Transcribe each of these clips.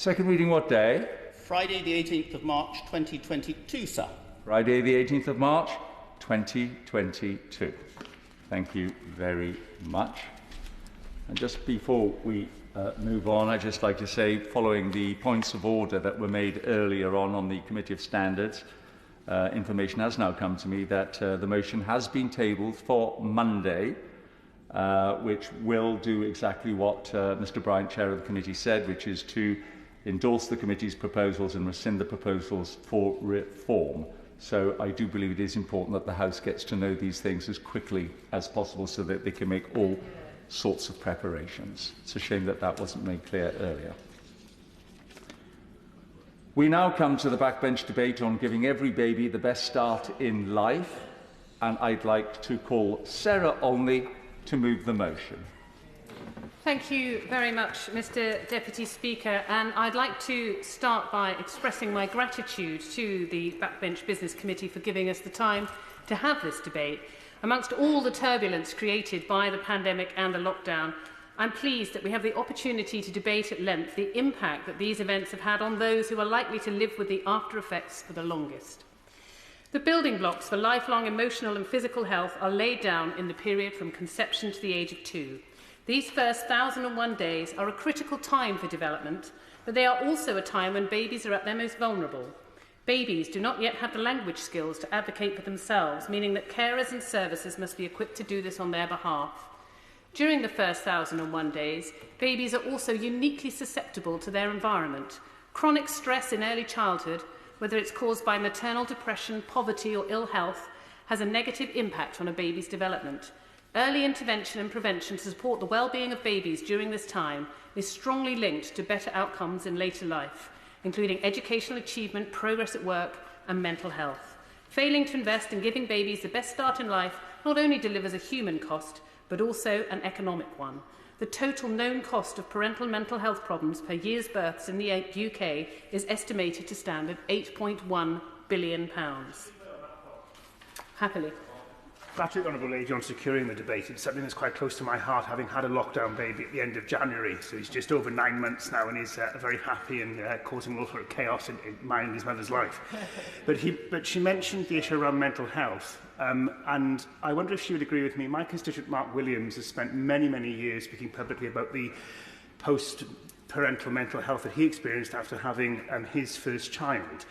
Second reading what day? Friday the 18th of March 2022, sir. Friday the 18th of March 2022. Thank you very much. And just before we move on, I'd just like to say, following the points of order that were made earlier on the Committee of Standards, information has now come to me that the motion has been tabled for Monday, which will do exactly what Mr Bryant, Chair of the Committee, said, which is to endorse the Committee's proposals and rescind the proposals for reform. So I do believe it is important that the House gets to know these things as quickly as possible so that they can make all sorts of preparations. It's a shame that that wasn't made clear earlier. We now come to the backbench debate on giving every baby the best start in life, and I'd like to call Sarah Olney to move the motion. Thank you very much, Mr Deputy Speaker, and I'd like to start by expressing my gratitude to the Backbench Business Committee for giving us the time to have this debate. Amongst all the turbulence created by the pandemic and the lockdown, I'm pleased that we have the opportunity to debate at length the impact that these events have had on those who are likely to live with the after effects for the longest. The building blocks for lifelong emotional and physical health are laid down in the period from conception to the age of 2. These first 1,001 days are a critical time for development, but they are also a time when babies are at their most vulnerable. Babies do not yet have the language skills to advocate for themselves, meaning that carers and services must be equipped to do this on their behalf. During the first 1,001 days, babies are also uniquely susceptible to their environment. Chronic stress in early childhood, whether it's caused by maternal depression, poverty or ill health, has a negative impact on a baby's development. Early intervention and prevention to support the well-being of babies during this time is strongly linked to better outcomes in later life, including educational achievement, progress at work and mental health. Failing to invest in giving babies the best start in life not only delivers a human cost, but also an economic one. The total known cost of parental mental health problems per year's births in the UK is estimated to stand at £8.1 billion. Happily. Gratitude, Honourable Lady, on securing the debate. It's something that's quite close to my heart, having had a lockdown baby at the end of January. So he's just over 9 months now and is very happy and causing all sort of chaos in mine and his mother's life. But she mentioned the issue around mental health. And I wonder if she would agree with me. My constituent Mark Williams has spent many, many years speaking publicly about the post-parental mental health that he experienced after having his first child.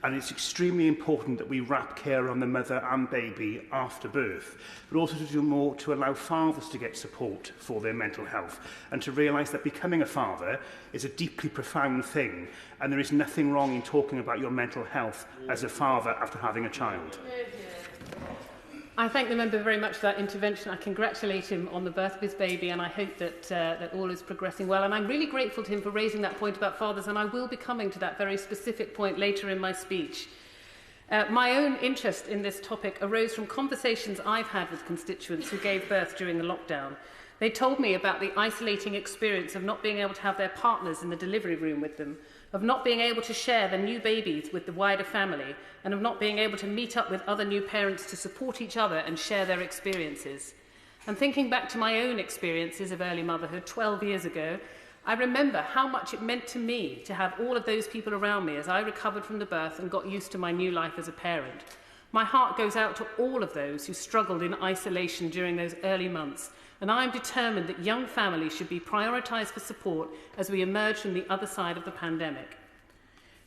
And it's extremely important that we wrap care on the mother and baby after birth, but also to do more to allow fathers to get support for their mental health and to realise that becoming a father is a deeply profound thing, and there is nothing wrong in talking about your mental health as a father after having a child. I thank the member very much for that intervention. I congratulate him on the birth of his baby, and I hope that that all is progressing well. And I'm really grateful to him for raising that point about fathers, and I will be coming to that very specific point later in my speech. My own interest in this topic arose from conversations I've had with constituents who gave birth during the lockdown. They told me about the isolating experience of not being able to have their partners in the delivery room with them, of not being able to share their new babies with the wider family, and of not being able to meet up with other new parents to support each other and share their experiences. And thinking back to my own experiences of early motherhood 12 years ago, I remember how much it meant to me to have all of those people around me as I recovered from the birth and got used to my new life as a parent. My heart goes out to all of those who struggled in isolation during those early months, and I am determined that young families should be prioritised for support as we emerge from the other side of the pandemic.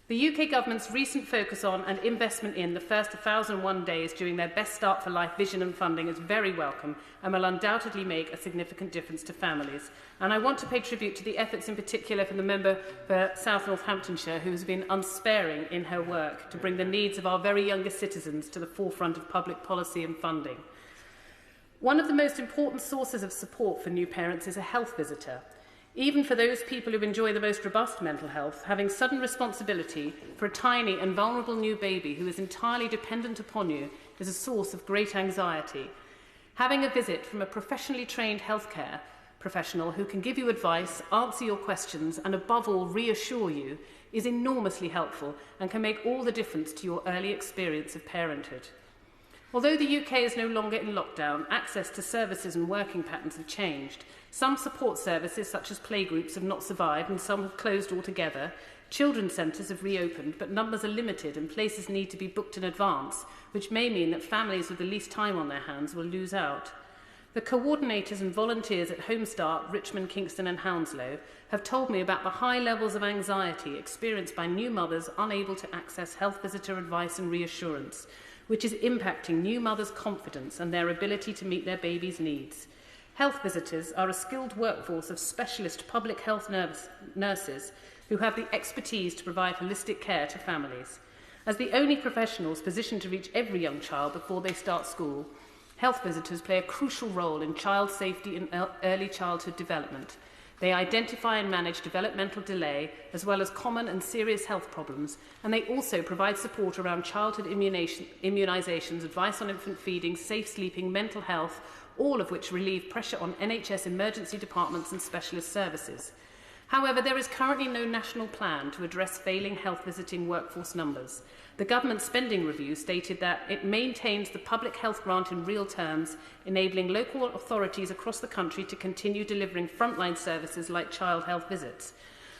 The UK Government's recent focus on and investment in the first 1,001 days during their Best Start for Life vision and funding is very welcome and will undoubtedly make a significant difference to families. And I want to pay tribute to the efforts in particular from the member for South Northamptonshire, who has been unsparing in her work to bring the needs of our very youngest citizens to the forefront of public policy and funding. One of the most important sources of support for new parents is a health visitor. Even for those people who enjoy the most robust mental health, having sudden responsibility for a tiny and vulnerable new baby who is entirely dependent upon you is a source of great anxiety. Having a visit from a professionally trained healthcare professional who can give you advice, answer your questions, and above all reassure you is enormously helpful and can make all the difference to your early experience of parenthood. Although the UK is no longer in lockdown, access to services and working patterns have changed. Some support services, such as playgroups, have not survived and some have closed altogether. Children's centres have reopened, but numbers are limited and places need to be booked in advance, which may mean that families with the least time on their hands will lose out. The coordinators and volunteers at Home Start, Richmond, Kingston and Hounslow have told me about the high levels of anxiety experienced by new mothers unable to access health visitor advice and reassurance, which is impacting new mothers' confidence and their ability to meet their baby's needs. Health visitors are a skilled workforce of specialist public health nurses who have the expertise to provide holistic care to families. As the only professionals positioned to reach every young child before they start school, health visitors play a crucial role in child safety and early childhood development. They identify and manage developmental delay as well as common and serious health problems, and they also provide support around childhood immunisations, advice on infant feeding, safe sleeping, mental health, all of which relieve pressure on NHS emergency departments and specialist services. However, there is currently no national plan to address failing health visiting workforce numbers. The government spending review stated that it maintains the public health grant in real terms, enabling local authorities across the country to continue delivering frontline services like child health visits.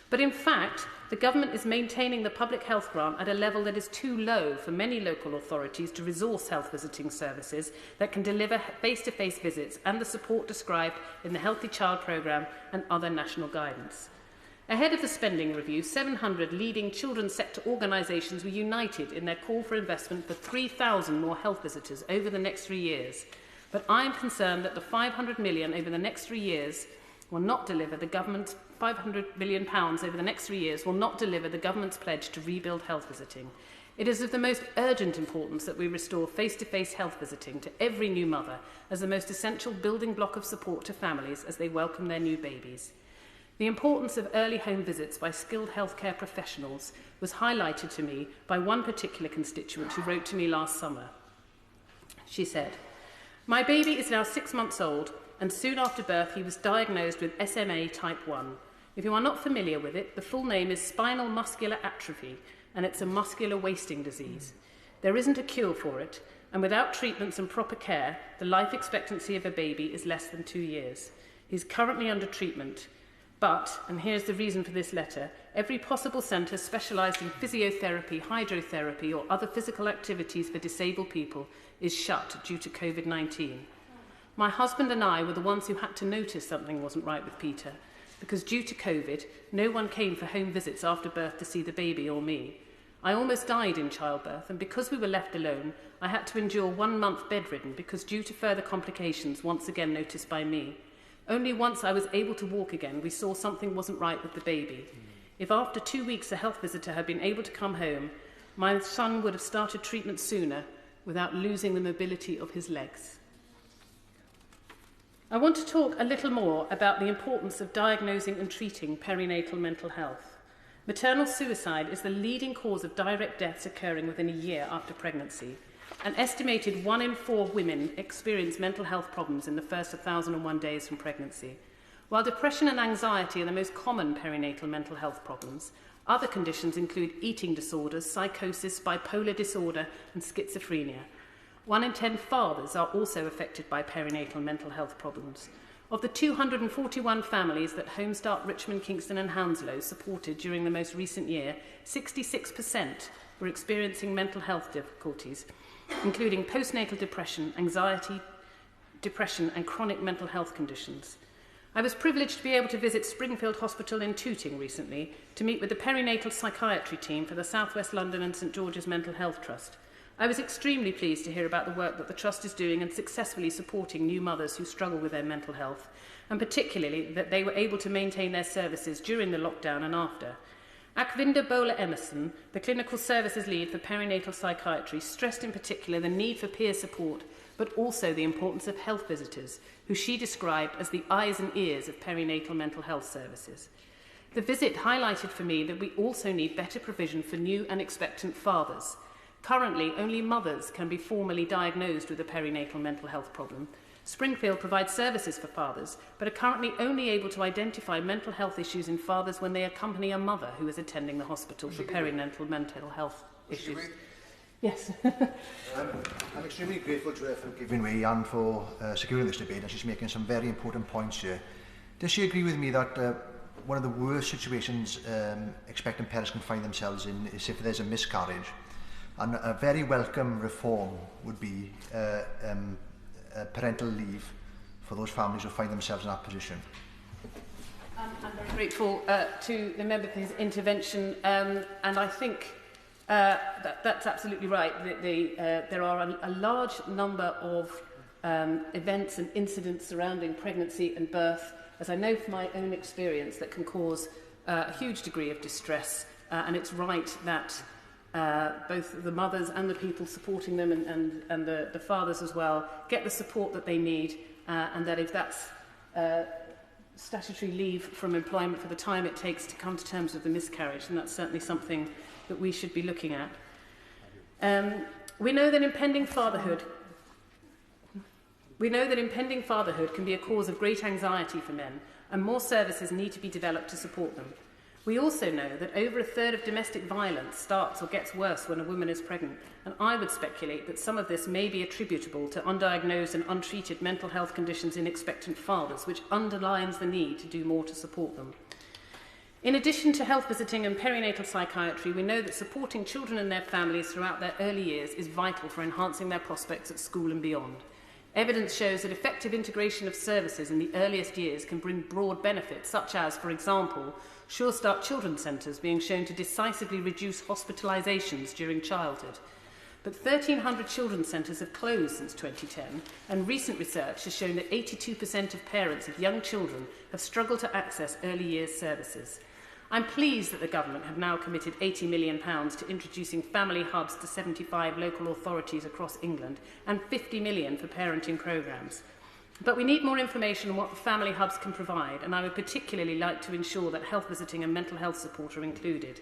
But in fact, the government is maintaining the public health grant at a level that is too low for many local authorities to resource health visiting services that can deliver face-to-face visits and the support described in the Healthy Child Programme and other national guidance. Ahead of the spending review, 700 leading children's sector organisations were united in their call for investment for 3,000 more health visitors over the next 3 years. But I am concerned that the £500 million over the next 3 years will not deliver the government's £500 million over the next 3 years will not deliver the government's pledge to rebuild health visiting. It is of the most urgent importance that we restore face-to-face health visiting to every new mother as the most essential building block of support to families as they welcome their new babies. The importance of early home visits by skilled healthcare professionals was highlighted to me by one particular constituent who wrote to me last summer. She said, "My baby is now 6 months old, and soon after birth he was diagnosed with SMA type 1. If you are not familiar with it, the full name is spinal muscular atrophy, and it's a muscular wasting disease. There isn't a cure for it, and without treatments and proper care, the life expectancy of a baby is less than 2 years. He's currently under treatment, but, and here's the reason for this letter, every possible centre specialised in physiotherapy, hydrotherapy or other physical activities for disabled people is shut due to COVID-19. My husband and I were the ones who had to notice something wasn't right with Peter, because due to COVID, no one came for home visits after birth to see the baby or me. I almost died in childbirth, and because we were left alone, I had to endure 1 month bedridden because due to further complications once again noticed by me. Only once I was able to walk again, we saw something wasn't right with the baby. If after 2 weeks a health visitor had been able to come home, my son would have started treatment sooner without losing the mobility of his legs." I want to talk a little more about the importance of diagnosing and treating perinatal mental health. Maternal suicide is the leading cause of direct deaths occurring within a year after pregnancy. An estimated 1 in 4 women experience mental health problems in the first 1,001 days from pregnancy. While depression and anxiety are the most common perinatal mental health problems, other conditions include eating disorders, psychosis, bipolar disorder, and schizophrenia. 1 in 10 fathers are also affected by perinatal mental health problems. Of the 241 families that Home Start, Richmond, Kingston and Hounslow supported during the most recent year, 66% were experiencing mental health difficulties, including postnatal depression, anxiety, depression and chronic mental health conditions. I was privileged to be able to visit Springfield Hospital in Tooting recently to meet with the perinatal psychiatry team for the South West London and St George's Mental Health Trust. I was extremely pleased to hear about the work that the Trust is doing in successfully supporting new mothers who struggle with their mental health, and particularly that they were able to maintain their services during the lockdown and after. Akvinda Bowler-Emerson, the clinical services lead for perinatal psychiatry, stressed in particular the need for peer support, but also the importance of health visitors, who she described as the eyes and ears of perinatal mental health services. The visit highlighted for me that we also need better provision for new and expectant fathers. Currently, only mothers can be formally diagnosed with a perinatal mental health problem. Springfield provides services for fathers, but are currently only able to identify mental health issues in fathers when they accompany a mother who is attending the hospital for perinatal mental health issues. Yes. I'm extremely grateful to her for giving way and for securing this debate, and she's making some very important points here. Does she agree with me that one of the worst situations expectant parents can find themselves in is if there's a miscarriage? And a very welcome reform would be parental leave for those families who find themselves in that position. I'm very grateful to the member for his intervention, and I think that's absolutely right. There are a large number of events and incidents surrounding pregnancy and birth, as I know from my own experience, that can cause a huge degree of distress, and it's right that both the mothers and the people supporting them and the fathers as well get the support that they need, and that if that's statutory leave from employment for the time it takes to come to terms with the miscarriage, then that's certainly something that we should be looking at. We know that impending fatherhood can be a cause of great anxiety for men, and more services need to be developed to support them. We also know that over a third of domestic violence starts or gets worse when a woman is pregnant, and I would speculate that some of this may be attributable to undiagnosed and untreated mental health conditions in expectant fathers, which underlines the need to do more to support them. In addition to health visiting and perinatal psychiatry, we know that supporting children and their families throughout their early years is vital for enhancing their prospects at school and beyond. Evidence shows that effective integration of services in the earliest years can bring broad benefits, such as, for example, Sure Start Children's Centres being shown to decisively reduce hospitalisations during childhood. But 1,300 children's centres have closed since 2010, and recent research has shown that 82% of parents of young children have struggled to access early years services. I'm pleased that the government have now committed £80 million to introducing family hubs to 75 local authorities across England and £50 million for parenting programmes. But we need more information on what the family hubs can provide, and I would particularly like to ensure that health visiting and mental health support are included.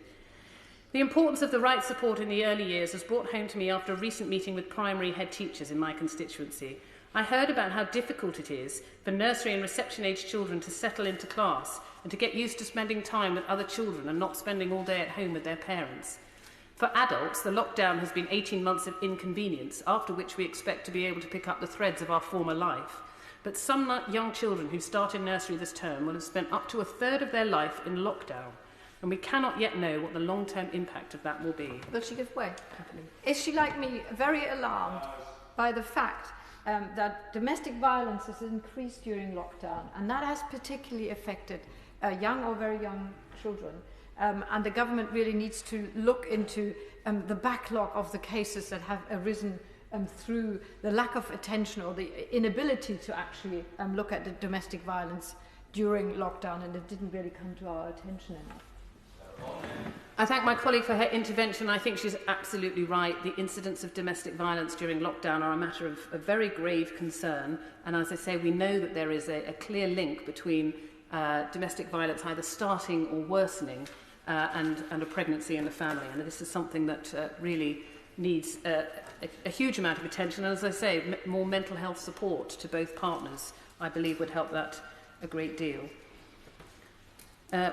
The importance of the right support in the early years was brought home to me after a recent meeting with primary head teachers in my constituency. I heard about how difficult it is for nursery and reception-age children to settle into class and to get used to spending time with other children and not spending all day at home with their parents. For adults, the lockdown has been 18 months of inconvenience, after which we expect to be able to pick up the threads of our former life. But some young children who start in nursery this term will have spent up to a third of their life in lockdown, and we cannot yet know what the long-term impact of that will be. Will she give way? Is she, like me, very alarmed by the fact that domestic violence has increased during lockdown, and that has particularly affected young or very young children, and the government really needs to look into the backlog of the cases that have arisen through the lack of attention or the inability to actually look at the domestic violence during lockdown, and it didn't really come to our attention enough. I thank my colleague for her intervention. I think she's absolutely right. The incidents of domestic violence during lockdown are a matter of very grave concern, and as I say, we know that there is a clear link between domestic violence either starting or worsening and a pregnancy in the family, and this is something that really needs a huge amount of attention, and as I say, more mental health support to both partners, I believe, would help that a great deal.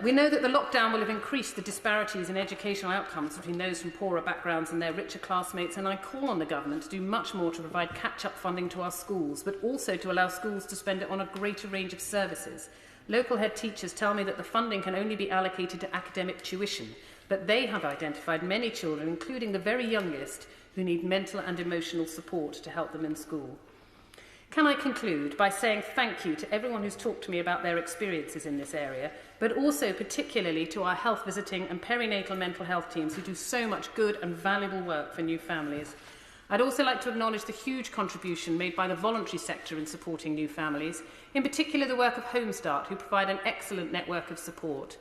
We know that the lockdown will have increased the disparities in educational outcomes between those from poorer backgrounds and their richer classmates, and I call on the government to do much more to provide catch-up funding to our schools, but also to allow schools to spend it on a greater range of services. Local head teachers tell me that the funding can only be allocated to academic tuition, but they have identified many children, including the very youngest, who need mental and emotional support to help them in school. Can I conclude by saying thank you to everyone who's talked to me about their experiences in this area, but also particularly to our health visiting and perinatal mental health teams who do so much good and valuable work for new families. I'd also like to acknowledge the huge contribution made by the voluntary sector in supporting new families, in particular the work of Home Start, who provide an excellent network of support.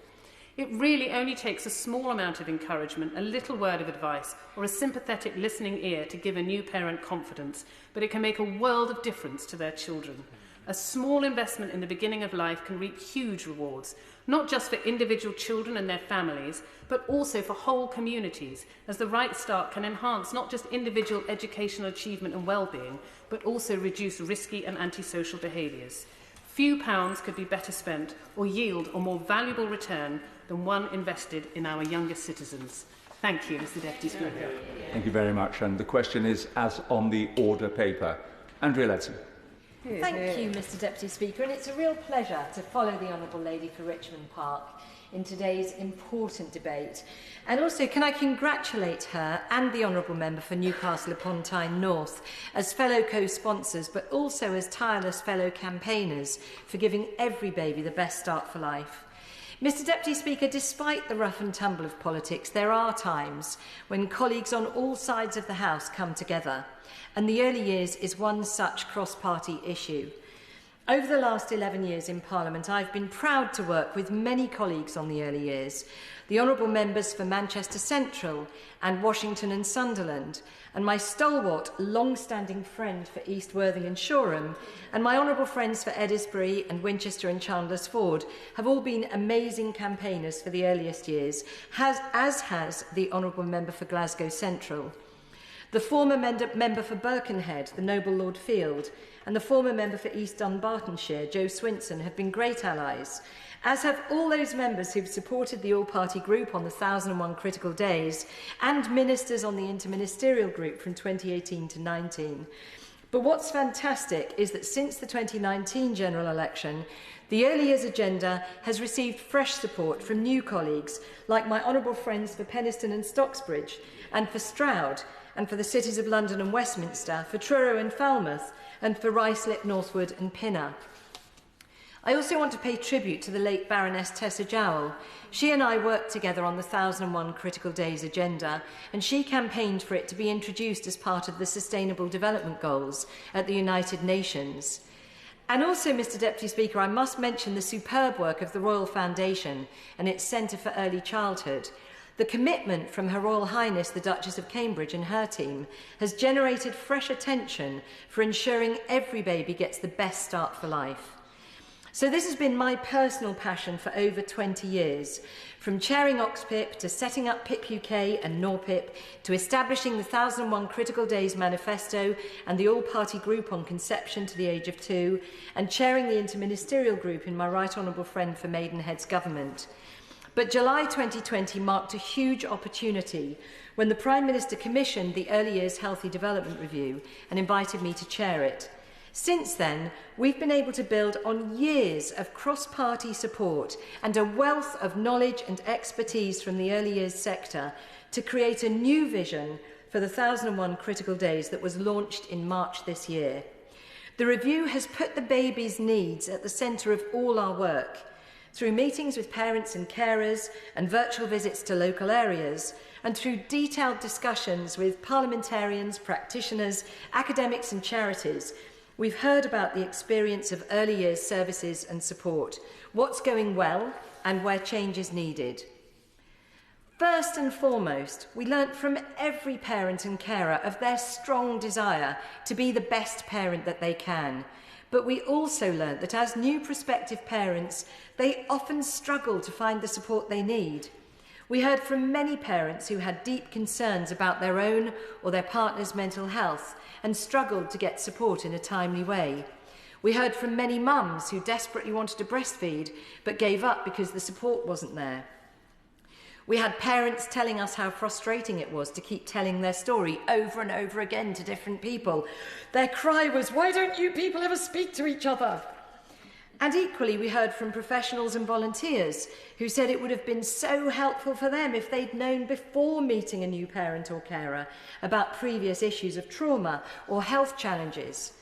It really only takes a small amount of encouragement, a little word of advice, or a sympathetic listening ear to give a new parent confidence, but it can make a world of difference to their children. A small investment in the beginning of life can reap huge rewards, not just for individual children and their families, but also for whole communities, as the right start can enhance not just individual educational achievement and well-being, but also reduce risky and antisocial behaviours. Few pounds could be better spent or yield a more valuable return than one invested in our youngest citizens. Thank you, Mr Deputy Speaker. Thank you very much. And the question is as on the order paper. Andrea Ledson. Thank you, Mr Deputy Speaker, and it's a real pleasure to follow the Honourable Lady for Richmond Park in today's important debate. And also, can I congratulate her and the Honourable Member for Newcastle upon Tyne North as fellow co-sponsors, but also as tireless fellow campaigners for giving every baby the best start for life. Mr Deputy Speaker, despite the rough and tumble of politics, there are times when colleagues on all sides of the House come together, and the early years is one such cross-party issue. Over the last 11 years in Parliament, I've been proud to work with many colleagues on the early years, the Honourable Members for Manchester Central and Washington and Sunderland, and my stalwart, long-standing friend for East Worthing and Shoreham, and my honourable friends for Eddisbury and Winchester and Chandler's Ford have all been amazing campaigners for the earliest years, as has the Honourable Member for Glasgow Central. The former member for Birkenhead, the Noble Lord Field, and the former member for East Dunbartonshire, Joe Swinson, have been great allies, as have all those members who've supported the all-party group on the 1001 critical days and ministers on the interministerial group from 2018 to 19. But what's fantastic is that since the 2019 general election, the early years agenda has received fresh support from new colleagues like my honourable friends for Penistone and Stocksbridge, and for Stroud, and for the cities of London and Westminster, for Truro and Falmouth, and for Ruislip, Northwood and Pinner. I also want to pay tribute to the late Baroness Tessa Jowell. She and I worked together on the 1001 Critical Days agenda, and she campaigned for it to be introduced as part of the Sustainable Development Goals at the United Nations. And also, Mr Deputy Speaker, I must mention the superb work of the Royal Foundation and its Centre for Early Childhood. The commitment from Her Royal Highness the Duchess of Cambridge and her team has generated fresh attention for ensuring every baby gets the best start for life. So this has been my personal passion for over 20 years, from chairing OXPIP to setting up PIP UK and NORPIP to establishing the 1001 Critical Days Manifesto and the all-party group on conception to the age of 2, and chairing the interministerial group in my right honourable friend for Maidenhead's government. But July 2020 marked a huge opportunity when the Prime Minister commissioned the Early Years Healthy Development Review and invited me to chair it. Since then, we've been able to build on years of cross-party support and a wealth of knowledge and expertise from the early years sector to create a new vision for the 1001 Critical Days that was launched in March this year. The review has put the baby's needs at the centre of all our work. Through meetings with parents and carers and virtual visits to local areas, and through detailed discussions with parliamentarians, practitioners, academics and charities, we've heard about the experience of early years services and support, what's going well and where change is needed. First and foremost, we learnt from every parent and carer of their strong desire to be the best parent that they can. But we also learnt that as new prospective parents, they often struggle to find the support they need. We heard from many parents who had deep concerns about their own or their partner's mental health and struggled to get support in a timely way. We heard from many mums who desperately wanted to breastfeed but gave up because the support wasn't there. We had parents telling us how frustrating it was to keep telling their story over and over again to different people. Their cry was, "Why don't you people ever speak to each other?" And equally, we heard from professionals and volunteers who said it would have been so helpful for them if they'd known before meeting a new parent or carer about previous issues of trauma or health challenges.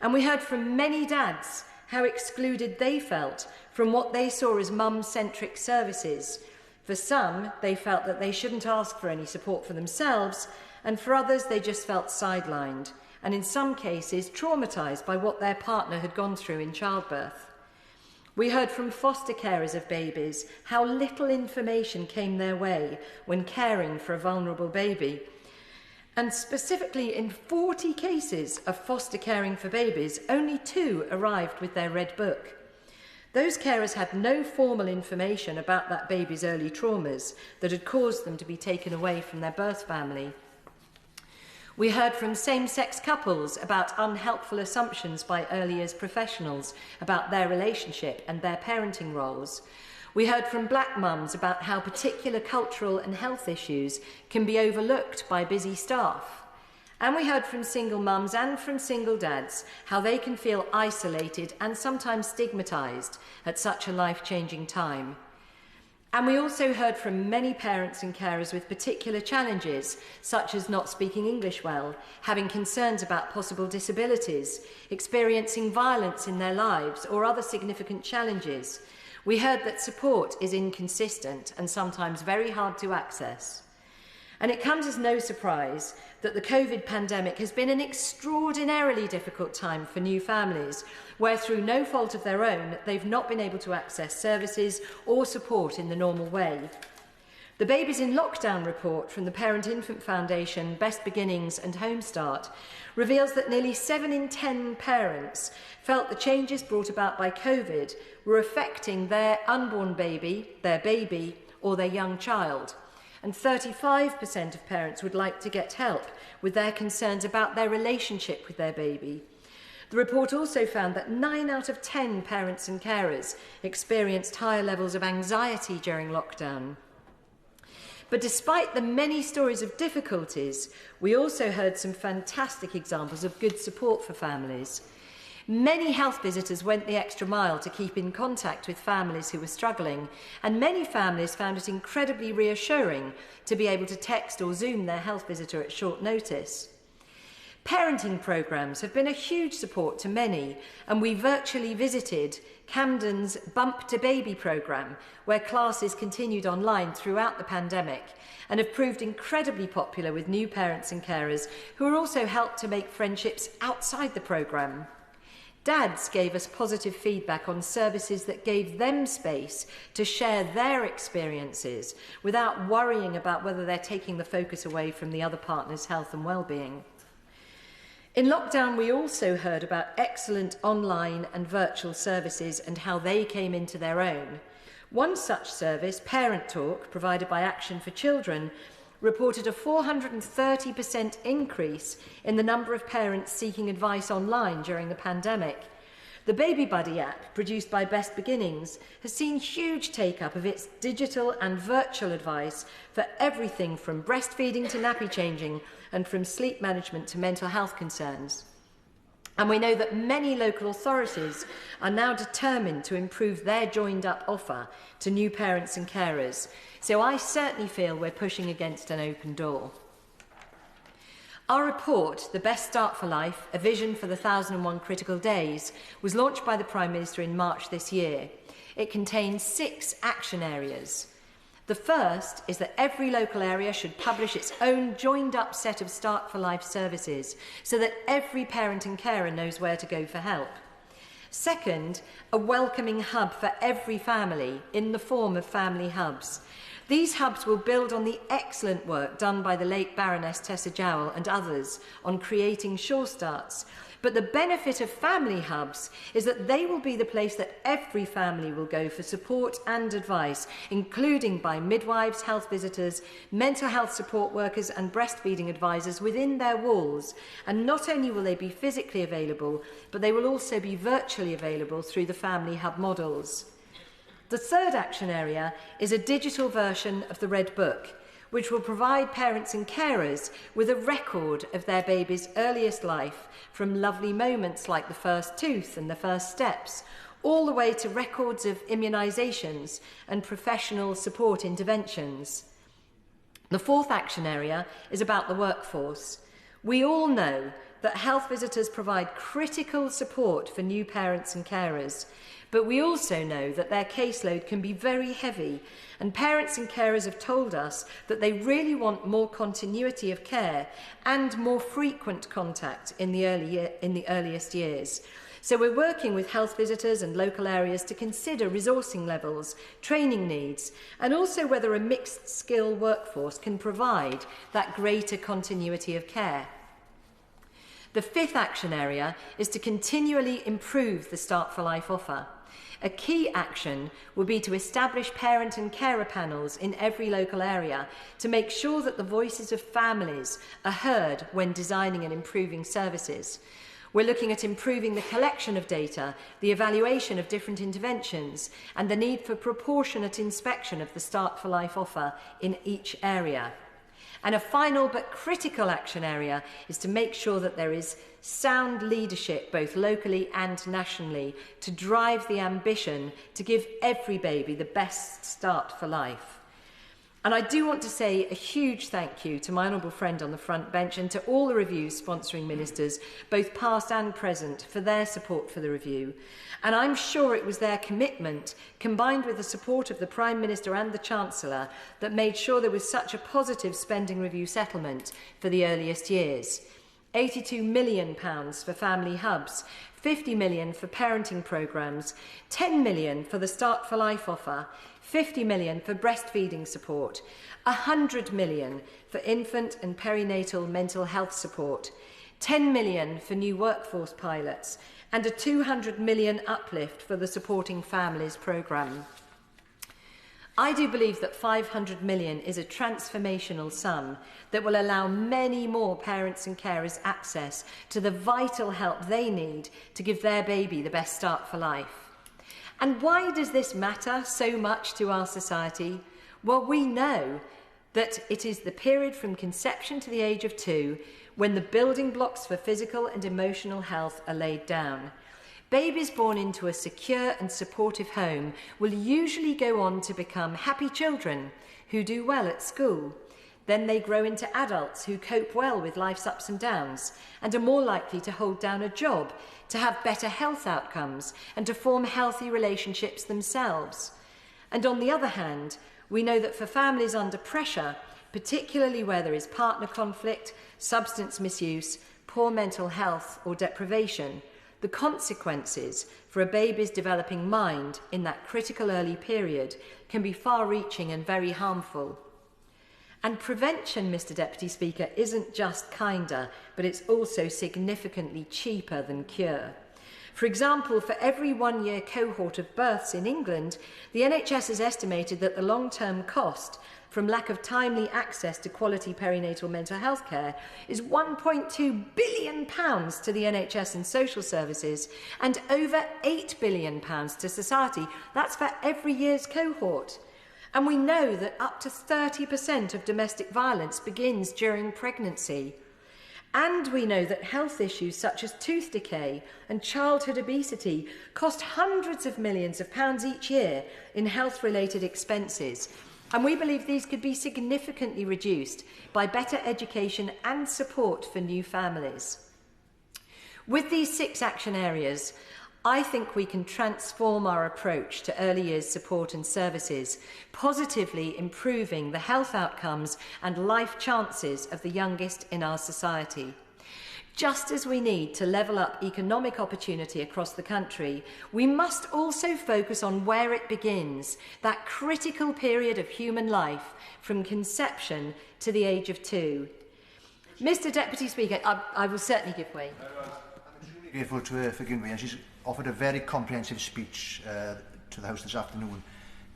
And we heard from many dads how excluded they felt from what they saw as mum-centric services. For some, they felt that they shouldn't ask for any support for themselves, and for others, they just felt sidelined, and in some cases, traumatised by what their partner had gone through in childbirth. We heard from foster carers of babies how little information came their way when caring for a vulnerable baby. And specifically in 40 cases of foster caring for babies, only 2 arrived with their red book. Those carers had no formal information about that baby's early traumas that had caused them to be taken away from their birth family. We heard from same-sex couples about unhelpful assumptions by early years professionals about their relationship and their parenting roles. We heard from black mums about how particular cultural and health issues can be overlooked by busy staff. And we heard from single mums and from single dads how they can feel isolated and sometimes stigmatised at such a life-changing time. And we also heard from many parents and carers with particular challenges, such as not speaking English well, having concerns about possible disabilities, experiencing violence in their lives, or other significant challenges. We heard that support is inconsistent and sometimes very hard to access. And it comes as no surprise that the COVID pandemic has been an extraordinarily difficult time for new families, where through no fault of their own, they've not been able to access services or support in the normal way. The Babies in Lockdown report from the Parent Infant Foundation, Best Beginnings and Home Start reveals that nearly 7 in 10 parents felt the changes brought about by COVID were affecting their unborn baby, their baby, or their young child. And 35% of parents would like to get help with their concerns about their relationship with their baby. The report also found that 9 out of 10 parents and carers experienced higher levels of anxiety during lockdown. But despite the many stories of difficulties, we also heard some fantastic examples of good support for families. Many health visitors went the extra mile to keep in contact with families who were struggling, and many families found it incredibly reassuring to be able to text or Zoom their health visitor at short notice. Parenting programmes have been a huge support to many, and we virtually visited Camden's Bump to Baby programme, where classes continued online throughout the pandemic and have proved incredibly popular with new parents and carers who are also helped to make friendships outside the programme. Dads gave us positive feedback on services that gave them space to share their experiences without worrying about whether they're taking the focus away from the other partner's health and well-being. In lockdown, we also heard about excellent online and virtual services and how they came into their own. One such service, Parent Talk, provided by Action for Children, reported a 430% increase in the number of parents seeking advice online during the pandemic. The Baby Buddy app, produced by Best Beginnings, has seen huge take-up of its digital and virtual advice for everything from breastfeeding to nappy changing and from sleep management to mental health concerns. And we know that many local authorities are now determined to improve their joined-up offer to new parents and carers. So I certainly feel we're pushing against an open door. Our report, The Best Start for Life, A Vision for the 1001 Critical Days, was launched by the Prime Minister in March this year. It contains 6 action areas. The first is that every local area should publish its own joined-up set of Start for Life services so that every parent and carer knows where to go for help. Second, a welcoming hub for every family in the form of family hubs. These hubs will build on the excellent work done by the late Baroness Tessa Jowell and others on creating Sure Starts. But the benefit of family hubs is that they will be the place that every family will go for support and advice, including by midwives, health visitors, mental health support workers and breastfeeding advisors within their walls. And not only will they be physically available, but they will also be virtually available through the family hub models. The third action area is a digital version of the Red Book, which will provide parents and carers with a record of their baby's earliest life, from lovely moments like the first tooth and the first steps, all the way to records of immunisations and professional support interventions. The fourth action area is about the workforce. We all know that health visitors provide critical support for new parents and carers, but we also know that their caseload can be very heavy, and parents and carers have told us that they really want more continuity of care and more frequent contact in the earliest years. So we're working with health visitors and local areas to consider resourcing levels, training needs, and also whether a mixed skill workforce can provide that greater continuity of care. The fifth action area is to continually improve the Start for Life offer. A key action will be to establish parent and carer panels in every local area to make sure that the voices of families are heard when designing and improving services. We're looking at improving the collection of data, the evaluation of different interventions, and the need for proportionate inspection of the Start for Life offer in each area. And a final but critical action area is to make sure that there is sound leadership, both locally and nationally, to drive the ambition to give every baby the best start for life. And I do want to say a huge thank you to my honourable friend on the front bench and to all the reviews sponsoring ministers, both past and present, for their support for the review. And I'm sure it was their commitment, combined with the support of the Prime Minister and the Chancellor, that made sure there was such a positive spending review settlement for the earliest years. £82 million for family hubs, 50 million for parenting programmes, 10 million for the Start for Life offer, 50 million for breastfeeding support, 100 million for infant and perinatal mental health support, 10 million for new workforce pilots, and a 200 million uplift for the Supporting Families programme. I do believe that 500 million is a transformational sum that will allow many more parents and carers access to the vital help they need to give their baby the best start for life. And why does this matter so much to our society? Well, we know that it is the period from conception to the age of 2 when the building blocks for physical and emotional health are laid down. Babies born into a secure and supportive home will usually go on to become happy children who do well at school. Then they grow into adults who cope well with life's ups and downs and are more likely to hold down a job, to have better health outcomes and to form healthy relationships themselves. And on the other hand, we know that for families under pressure, particularly where there is partner conflict, substance misuse, poor mental health or deprivation, the consequences for a baby's developing mind in that critical early period can be far-reaching and very harmful. And prevention, Mr Deputy Speaker, isn't just kinder, but it's also significantly cheaper than cure. For example, for every 1-year cohort of births in England, the NHS has estimated that the long-term cost from lack of timely access to quality perinatal mental health care is £1.2 billion to the NHS and social services and over £8 billion to society. That's for every year's cohort. And we know that up to 30% of domestic violence begins during pregnancy. And we know that health issues such as tooth decay and childhood obesity cost hundreds of millions of pounds each year in health-related expenses. And we believe these could be significantly reduced by better education and support for new families. With these 6 action areas, I think we can transform our approach to early years support and services, positively improving the health outcomes and life chances of the youngest in our society. Just as we need to level up economic opportunity across the country, we must also focus on where it begins, that critical period of human life from conception to the age of 2. Mr Deputy Speaker, I will certainly give way. I'm extremely grateful to her for giving way, and she's offered a very comprehensive speech to the House this afternoon.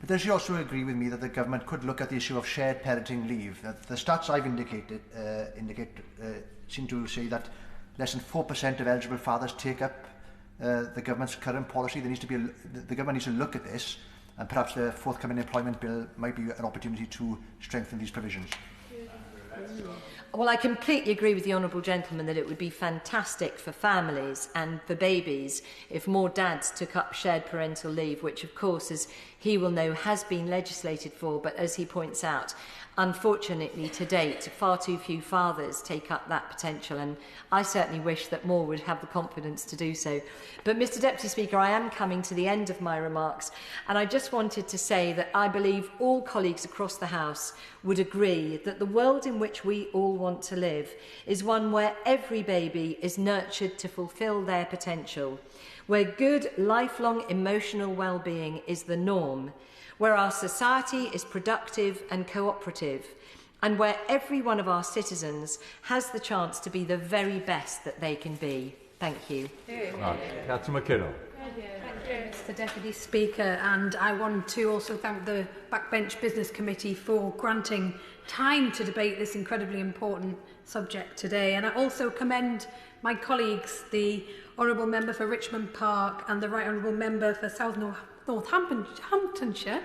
But does she also agree with me that the government could look at the issue of shared parenting leave? The stats I've indicated seem to say that less than 4% of eligible fathers take up the government's current policy. The government needs to look at this, and perhaps the forthcoming employment bill might be an opportunity to strengthen these provisions. Well, I completely agree with the Honourable Gentleman that it would be fantastic for families and for babies if more dads took up shared parental leave, which of course, as he will know, has been legislated for, but as he points out, unfortunately to date, far too few fathers take up that potential, and I certainly wish that more would have the confidence to do so. But Mr Deputy Speaker, I am coming to the end of my remarks, and I just wanted to say that I believe all colleagues across the House would agree that the world in which we all want to live is one where every baby is nurtured to fulfil their potential, where good lifelong emotional well-being is the norm, where our society is productive and cooperative, and where every one of our citizens has the chance to be the very best that they can be. Thank you. Councillor McKinnell. Thank you, Mr Deputy Speaker, and I want to also thank the Backbench Business Committee for granting time to debate this incredibly important subject today. And I also commend my colleagues, the Honourable Member for Richmond Park and the Right Honourable Member for South Northamptonshire,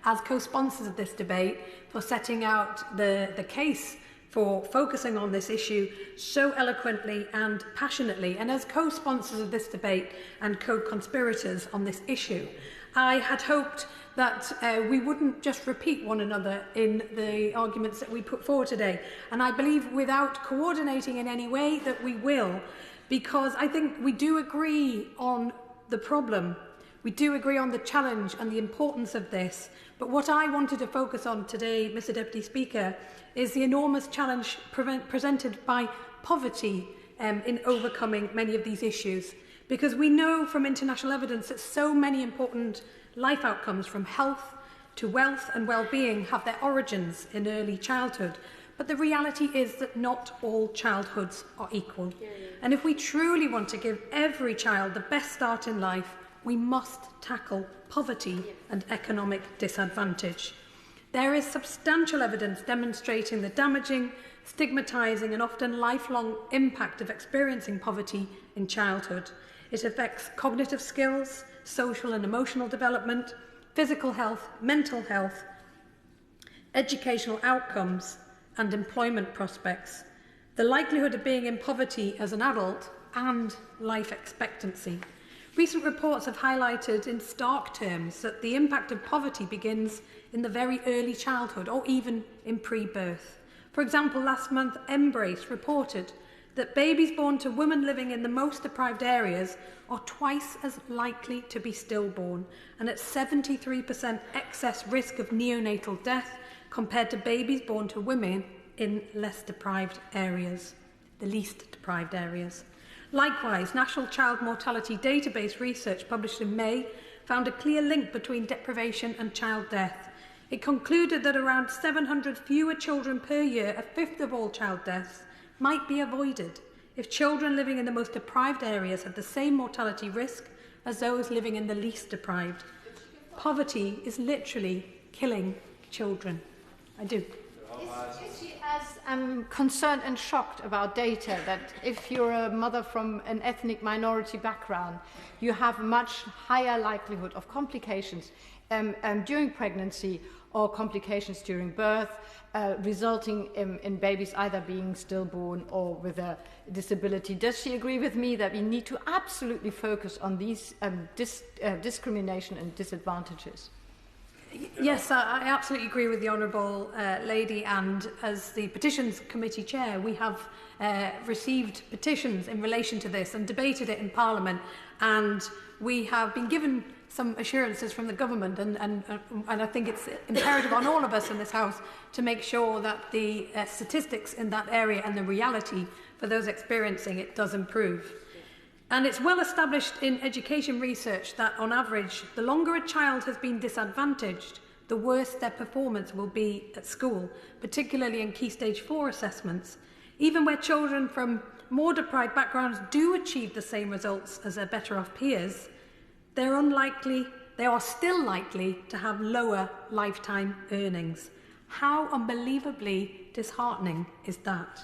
as co-sponsors of this debate, for setting out the case for focusing on this issue so eloquently and passionately, and as co-sponsors of this debate and co-conspirators on this issue. I had hoped that we wouldn't just repeat one another in the arguments that we put forward today, and I believe without coordinating in any way that we will, because I think we do agree on the problem. We do agree on the challenge and the importance of this, but what I wanted to focus on today, Mr Deputy Speaker, is the enormous challenge presented by poverty in overcoming many of these issues. Because we know from international evidence that so many important life outcomes, from health to wealth and well-being, have their origins in early childhood. But the reality is that not all childhoods are equal. And if we truly want to give every child the best start in life, we must tackle poverty and economic disadvantage. There is substantial evidence demonstrating the damaging, stigmatising and often lifelong impact of experiencing poverty in childhood. It affects cognitive skills, social and emotional development, physical health, mental health, educational outcomes and employment prospects, the likelihood of being in poverty as an adult and life expectancy. Recent reports have highlighted in stark terms that the impact of poverty begins in the very early childhood or even in pre-birth. For example, last month Embrace reported that babies born to women living in the most deprived areas are twice as likely to be stillborn and at 73% excess risk of neonatal death compared to babies born to women in less deprived areas, the least deprived areas. Likewise, National Child Mortality Database research published in May found a clear link between deprivation and child death. It concluded that around 700 fewer children per year, a fifth of all child deaths, might be avoided if children living in the most deprived areas had the same mortality risk as those living in the least deprived. Poverty is literally killing children. I do. Is she as concerned and shocked about data that if you're a mother from an ethnic minority background, you have a much higher likelihood of complications during pregnancy or complications during birth, resulting in babies either being stillborn or with a disability? Does she agree with me that we need to absolutely focus on these discrimination and disadvantages? Yes, I absolutely agree with the Honourable Lady, and as the Petitions Committee Chair, we have received petitions in relation to this and debated it in Parliament, and we have been given some assurances from the government, and I think it's imperative on all of us in this House to make sure that the statistics in that area and the reality for those experiencing it does improve. And it's well established in education research that, on average, the longer a child has been disadvantaged, the worse their performance will be at school, particularly in Key Stage 4 assessments. Even where children from more deprived backgrounds do achieve the same results as their better-off peers, they are still likely to have lower lifetime earnings. How unbelievably disheartening is that?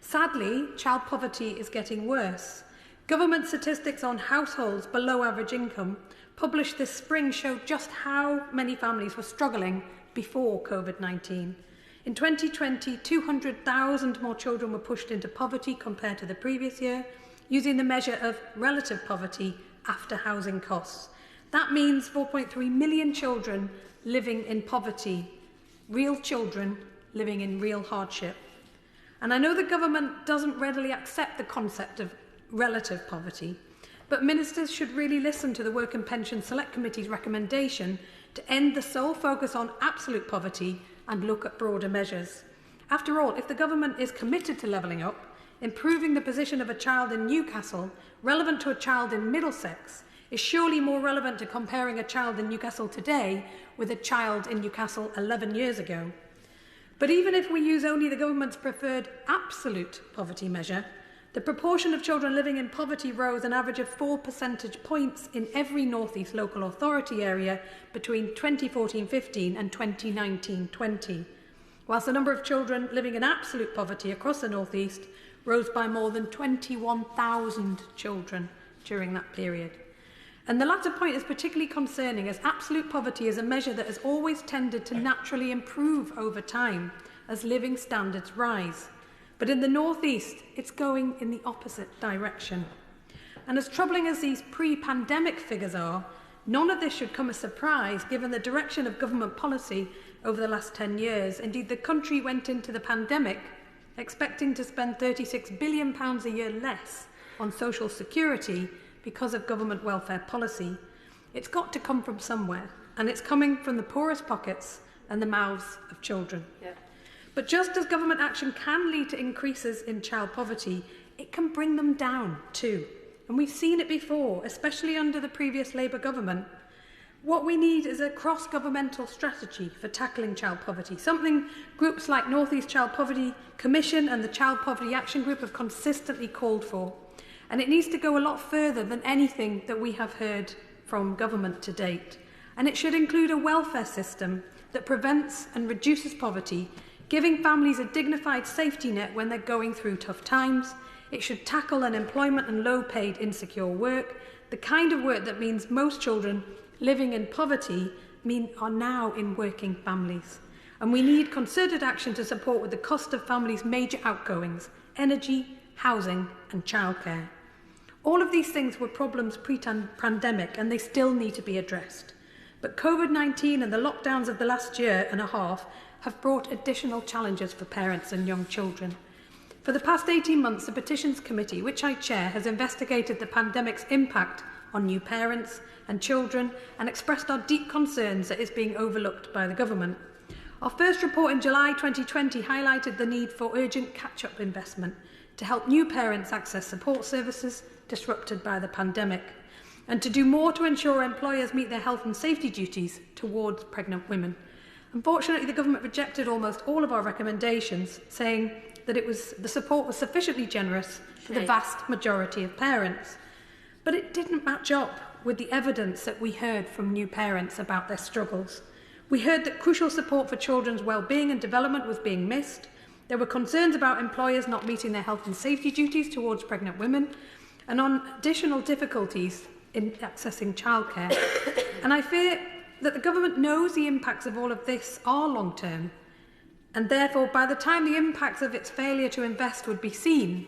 Sadly, child poverty is getting worse. Government statistics on households below average income published this spring showed just how many families were struggling before COVID-19. In 2020, 200,000 more children were pushed into poverty compared to the previous year, using the measure of relative poverty after housing costs. That means 4.3 million children living in poverty, real children living in real hardship. And I know the government doesn't readily accept the concept of relative poverty, but ministers should really listen to the Work and Pension Select Committee's recommendation to end the sole focus on absolute poverty and look at broader measures. After all, if the government is committed to levelling up, improving the position of a child in Newcastle relevant to a child in Middlesex is surely more relevant to comparing a child in Newcastle today with a child in Newcastle 11 years ago. But even if we use only the government's preferred absolute poverty measure, the proportion of children living in poverty rose an average of 4 percentage points in every North East local authority area between 2014-15 and 2019-20. whilst the number of children living in absolute poverty across the North East rose by more than 21,000 children during that period. And the latter point is particularly concerning, as absolute poverty is a measure that has always tended to naturally improve over time as living standards rise. But in the North East, it's going in the opposite direction. And as troubling as these pre-pandemic figures are, none of this should come as a surprise given the direction of government policy over the last 10 years. Indeed, the country went into the pandemic expecting to spend £36 billion a year less on social security because of government welfare policy. It's got to come from somewhere, and it's coming from the poorest pockets and the mouths of children. Yeah. But just as government action can lead to increases in child poverty, it can bring them down too. And we've seen it before, especially under the previous Labour government. What we need is a cross-governmental strategy for tackling child poverty, something groups like North East Child Poverty Commission and the Child Poverty Action Group have consistently called for. And it needs to go a lot further than anything that we have heard from government to date. And it should include a welfare system that prevents and reduces poverty, giving families a dignified safety net when they're going through tough times. It should tackle unemployment and low-paid insecure work, the kind of work that means most children living in poverty are now in working families. And we need concerted action to support with the cost of families' major outgoings, energy, housing and childcare. All of these things were problems pre-pandemic and they still need to be addressed. But COVID-19 and the lockdowns of the last year and a half have brought additional challenges for parents and young children. For the past 18 months, the Petitions Committee, which I chair, has investigated the pandemic's impact on new parents and children and expressed our deep concerns that it's being overlooked by the government. Our first report in July 2020 highlighted the need for urgent catch-up investment to help new parents access support services disrupted by the pandemic, and to do more to ensure employers meet their health and safety duties towards pregnant women. Unfortunately, the government rejected almost all of our recommendations, saying that the support was sufficiently generous for the vast majority of parents. But it didn't match up with the evidence that we heard from new parents about their struggles. We heard that crucial support for children's well-being and development was being missed. There were concerns about employers not meeting their health and safety duties towards pregnant women, and on additional difficulties in accessing childcare. And I fear that the government knows the impacts of all of this are long-term, and therefore by the time the impacts of its failure to invest would be seen,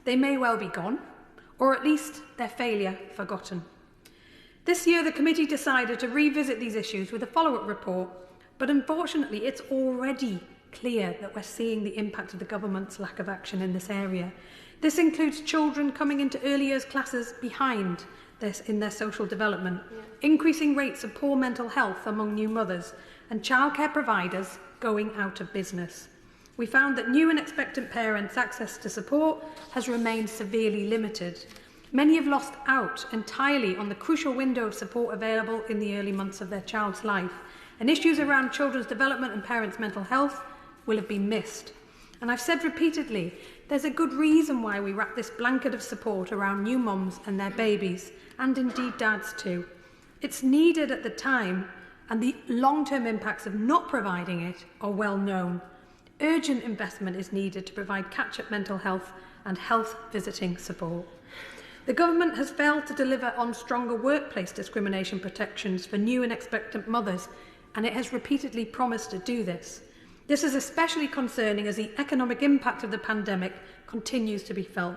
they may well be gone, or at least their failure forgotten. This year the committee decided to revisit these issues with a follow-up report, but unfortunately it's already clear that we're seeing the impact of the government's lack of action in this area. This includes children coming into early years classes behind in their social development, increasing rates of poor mental health among new mothers, and childcare providers going out of business. We found that new and expectant parents' access to support has remained severely limited. Many have lost out entirely on the crucial window of support available in the early months of their child's life, and issues around children's development and parents' mental health will have been missed. And I've said repeatedly, there's a good reason why we wrap this blanket of support around new mums and their babies, and indeed dads too. It's needed at the time, and the long-term impacts of not providing it are well known. Urgent investment is needed to provide catch-up mental health and health visiting support. The government has failed to deliver on stronger workplace discrimination protections for new and expectant mothers, and it has repeatedly promised to do this. This is especially concerning as the economic impact of the pandemic continues to be felt.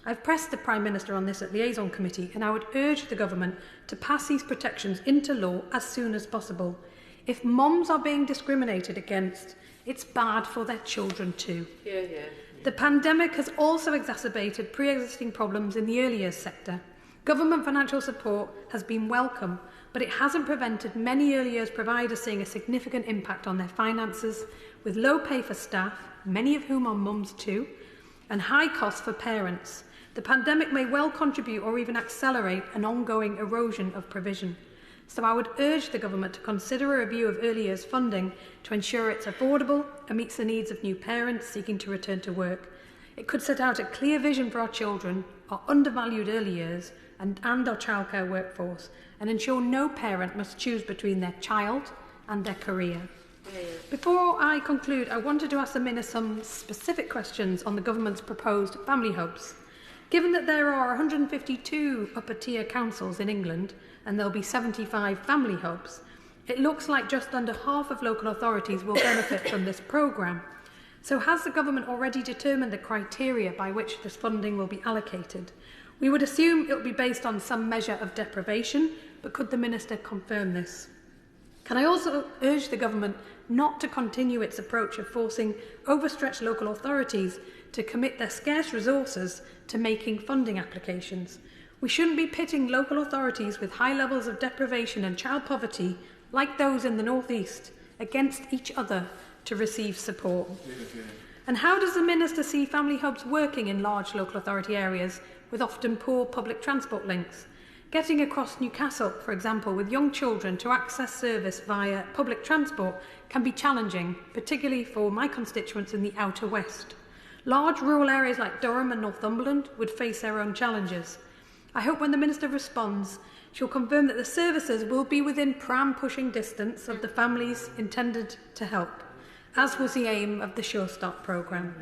I've pressed the Prime Minister on this at Liaison Committee, and I would urge the government to pass these protections into law as soon as possible. If mums are being discriminated against, it's bad for their children too. The pandemic has also exacerbated pre-existing problems in the early years sector. Government financial support has been welcome, but it hasn't prevented many early years providers seeing a significant impact on their finances, with low pay for staff, many of whom are mums too, and high costs for parents. The pandemic may well contribute or even accelerate an ongoing erosion of provision. So I would urge the government to consider a review of early years funding to ensure it's affordable and meets the needs of new parents seeking to return to work. It could set out a clear vision for our children, our undervalued early years, and our childcare workforce, and ensure no parent must choose between their child and their career. Before I conclude, I wanted to ask the Minister some specific questions on the Government's proposed family hubs. Given that there are 152 upper-tier councils in England and there'll be 75 family hubs, it looks like just under half of local authorities will benefit from this programme. So has the Government already determined the criteria by which this funding will be allocated? We would assume it will be based on some measure of deprivation, but could the Minister confirm this? Can I also urge the Government not to continue its approach of forcing overstretched local authorities to commit their scarce resources to making funding applications? We shouldn't be pitting local authorities with high levels of deprivation and child poverty, like those in the North East, against each other to receive support. And how does the Minister see family hubs working in large local authority areas with often poor public transport links? Getting across Newcastle, for example, with young children to access service via public transport can be challenging, particularly for my constituents in the Outer West. Large rural areas like Durham and Northumberland would face their own challenges. I hope when the Minister responds, she'll confirm that the services will be within pram-pushing distance of the families intended to help, as was the aim of the Sure Start programme.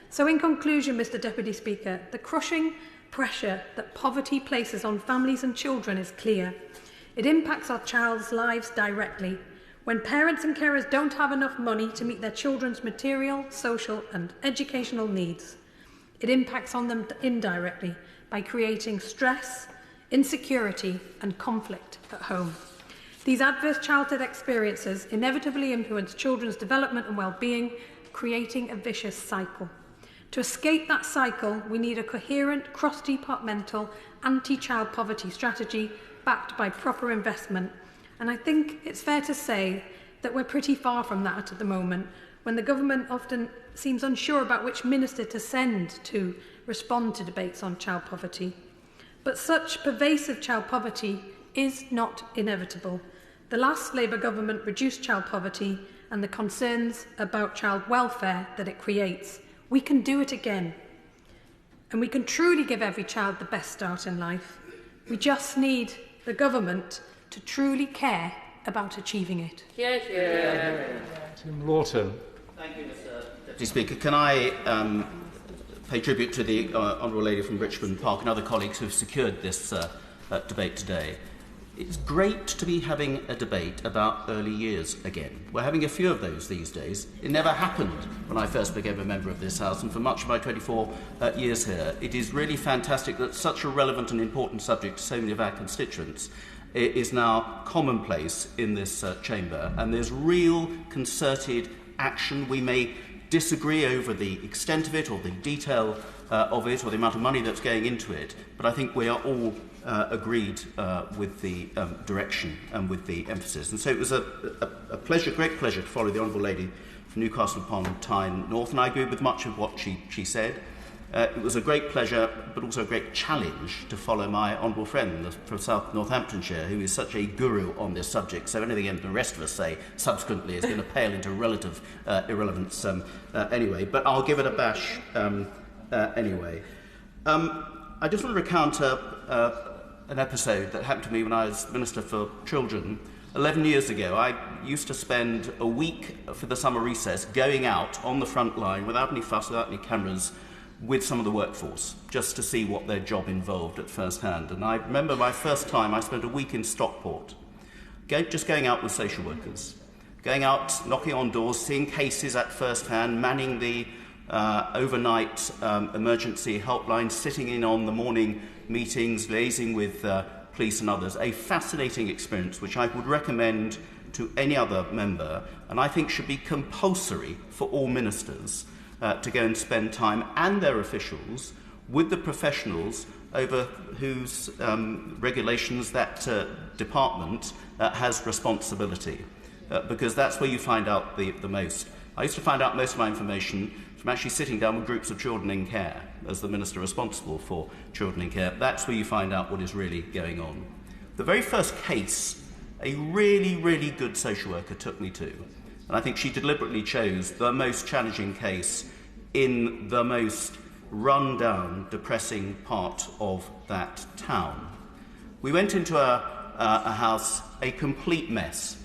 So in conclusion, Mr Deputy Speaker, the crushing pressure that poverty places on families and children is clear. It impacts our child's lives directly. When parents and carers don't have enough money to meet their children's material, social and educational needs, it impacts on them indirectly by creating stress, insecurity and conflict at home. These adverse childhood experiences inevitably influence children's development and well-being, creating a vicious cycle. To escape that cycle, we need a coherent, cross-departmental, anti-child poverty strategy backed by proper investment. And I think it's fair to say that we're pretty far from that at the moment, when the Government often seems unsure about which minister to send to respond to debates on child poverty. But such pervasive child poverty is not inevitable. The last Labour government reduced child poverty and the concerns about child welfare that it creates. We can do it again. And we can truly give every child the best start in life. We just need the government to truly care about achieving it. Tim Lawton. Thank you, Mr Deputy Speaker. Can I pay tribute to the Honourable Lady from Richmond Park and other colleagues who have secured this debate today. It's great to be having a debate about early years again. We're having a few of those these days. It never happened when I first became a member of this House, and for much of my 24 years here, it is really fantastic that such a relevant and important subject to so many of our constituents is now commonplace in this chamber, and there's real concerted action. We may disagree over the extent of it or the detail of it or the amount of money that's going into it, but I think we are all agreed with the direction and with the emphasis. And so it was a pleasure, great pleasure, to follow the Honourable Lady from Newcastle upon Tyne North, and I agree with much of what she said. It was a great pleasure, but also a great challenge to follow my honourable friend from South Northamptonshire, who is such a guru on this subject, so anything the rest of us say subsequently is going to pale into relative irrelevance anyway, but I'll give it a bash anyway. I just want to recount an episode that happened to me when I was Minister for Children 11 years ago. I used to spend a week for the summer recess going out on the front line without any fuss, without any cameras, with some of the workforce, just to see what their job involved at first hand. And I remember my first time, I spent a week in Stockport, just going out with social workers, going out, knocking on doors, seeing cases at first hand, manning the overnight emergency helpline, sitting in on the morning meetings, liaising with police and others. A fascinating experience which I would recommend to any other member, and I think should be compulsory for all ministers to go and spend time, and their officials, with the professionals over whose regulations that department has responsibility, because that's where you find out the most. I used to find out most of my information from actually sitting down with groups of children in care, as the minister responsible for children in care. That's where you find out what is really going on. The very first case, a really, really good social worker took me to, and I think she deliberately chose the most challenging case in the most run-down, depressing part of that town. We went into a house, a complete mess.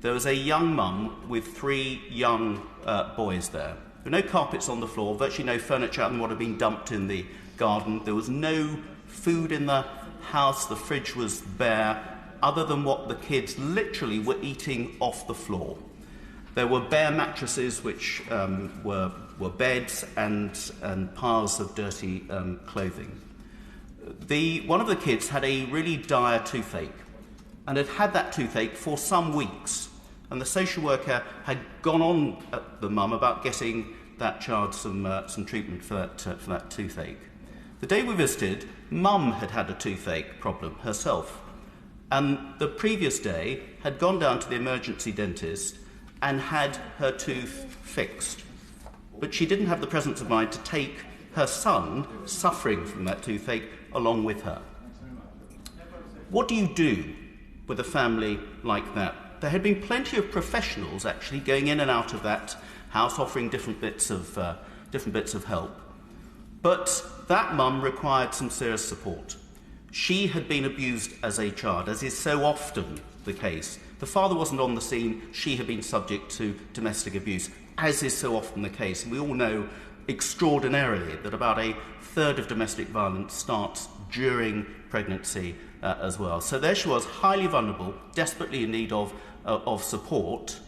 there was a young mum with 3 young boys there. There were no carpets on the floor, virtually no furniture other than what had been dumped in the garden. There was no food in the house. The fridge was bare, other than what the kids literally were eating off the floor. There were bare mattresses, which were beds, and piles of dirty clothing. One of the kids had a really dire toothache, and had had that toothache for some weeks. And the social worker had gone on at the mum about getting that child some treatment for that toothache. The day we visited, mum had had a toothache problem herself, and the previous day had gone down to the emergency dentist and had her tooth fixed. But she didn't have the presence of mind to take her son, suffering from that toothache, along with her. What do you do with a family like that? There had been plenty of professionals actually going in and out of that house, offering different bits of help. But that mum required some serious support. She had been abused as a child, as is so often the case. The father wasn't on the scene. She had been subject to domestic abuse, as is so often the case. And we all know extraordinarily that about a third of domestic violence starts during pregnancy as well. So there she was, highly vulnerable, desperately in need of support,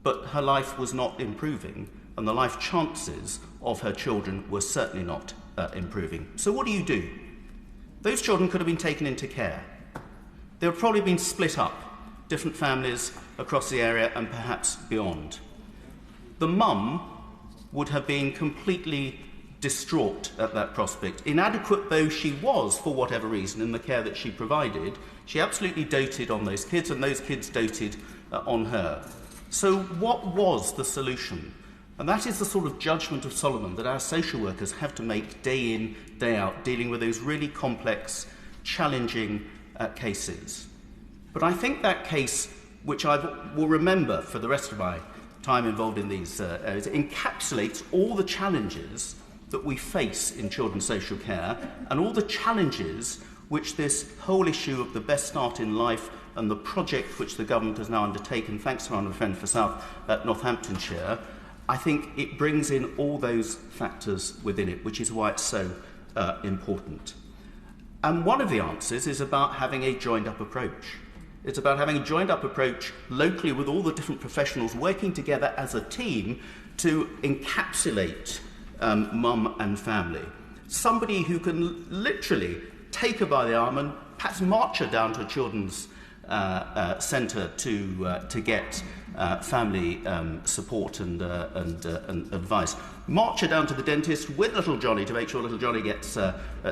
but her life was not improving, and the life chances of her children were certainly not improving. So what do? Those children could have been taken into care. They would probably been split up, different families across the area and perhaps beyond. The mum would have been completely distraught at that prospect. Inadequate though she was, for whatever reason, in the care that she provided, she absolutely doted on those kids, and those kids doted on her. So what was the solution? And that is the sort of judgment of Solomon that our social workers have to make day in, day out, dealing with those really complex, challenging cases. But I think that case, which I will remember for the rest of my time involved in these areas, encapsulates all the challenges that we face in children's social care, and all the challenges which this whole issue of the best start in life and the project which the government has now undertaken, thanks to our friend for South Northamptonshire, I think it brings in all those factors within it, which is why it's so important. And one of the answers is about having a joined-up approach. It's about having a joined-up approach locally with all the different professionals working together as a team to encapsulate mum and family. Somebody who can literally take her by the arm and perhaps march her down to a children's centre to get family support and advice. March her down to the dentist with little Johnny to make sure little Johnny gets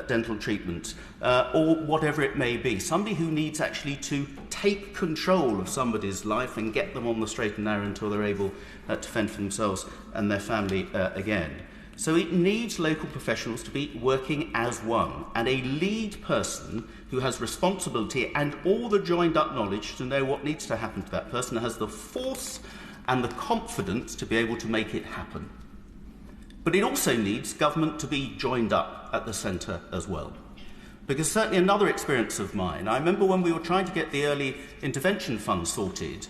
dental treatment, or whatever it may be. Somebody who needs actually to take control of somebody's life and get them on the straight and narrow until they're able to fend for themselves and their family again. So it needs local professionals to be working as one, and a lead person who has responsibility and all the joined-up knowledge to know what needs to happen to that person, has the force and the confidence to be able to make it happen. But it also needs government to be joined up at the centre as well. Because certainly another experience of mine, I remember when we were trying to get the early intervention fund sorted,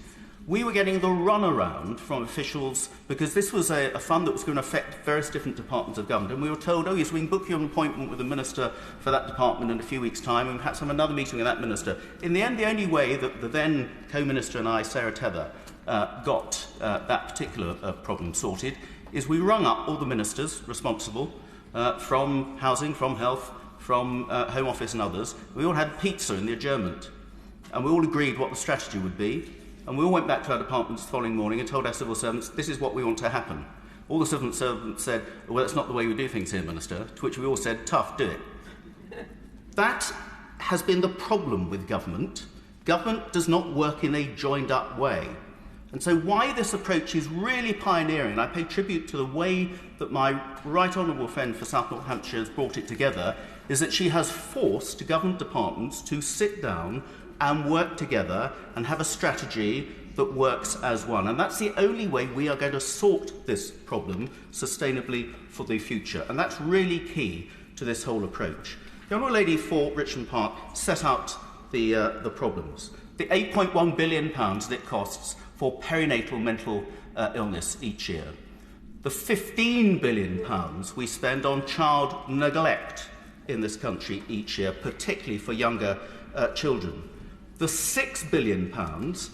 we were getting the runaround from officials because this was a fund that was going to affect various different departments of government. And we were told, oh yes, we can book you an appointment with the minister for that department in a few weeks' time, and perhaps have another meeting with that minister. In the end, the only way that the then co-minister and I, Sarah Tether, got that particular problem sorted is we rung up all the ministers responsible from housing, from health, from Home Office and others. We all had pizza in the adjournment, and we all agreed what the strategy would be. And we all went back to our departments the following morning and told our civil servants, this is what we want to happen. All the civil servants said, well, that's not the way we do things here, Minister, to which we all said, tough, do it. That has been the problem with government. Government does not work in a joined-up way. And so why this approach is really pioneering, and I pay tribute to the way that my right honourable friend for South Northamptonshire has brought it together, is that she has forced government departments to sit down and work together and have a strategy that works as one. And that's the only way we are going to sort this problem sustainably for the future. And that's really key to this whole approach. The Honourable Lady for Richmond Park set out the problems. The £8.1 billion that it costs for perinatal mental illness each year. The £15 billion we spend on child neglect in this country each year, particularly for younger children. The £6 billion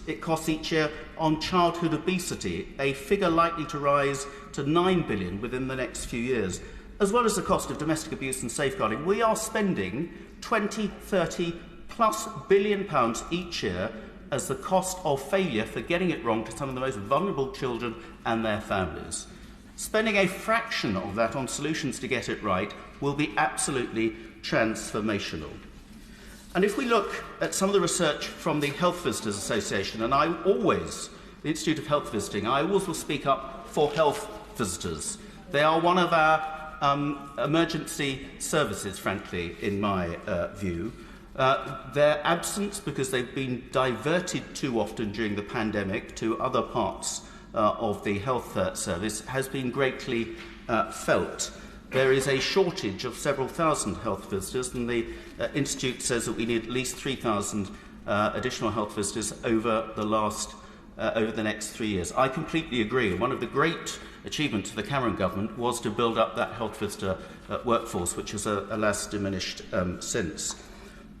it costs each year on childhood obesity, a figure likely to rise to £9 billion within the next few years, as well as the cost of domestic abuse and safeguarding. We are spending 20, 30 plus billion pounds each year as the cost of failure for getting it wrong to some of the most vulnerable children and their families. Spending a fraction of that on solutions to get it right will be absolutely transformational. And if we look at some of the research from the Health Visitors Association, and the Institute of Health Visiting, I always will speak up for health visitors. They are one of our emergency services, frankly, in my view. Their absence, because they've been diverted too often during the pandemic to other parts of the health service, has been greatly felt. There is a shortage of several thousand health visitors, and the Institute says that we need at least 3,000 additional health visitors over the next 3 years. I completely agree. One of the great achievements of the Cameron government was to build up that health visitor workforce, which has alas diminished since.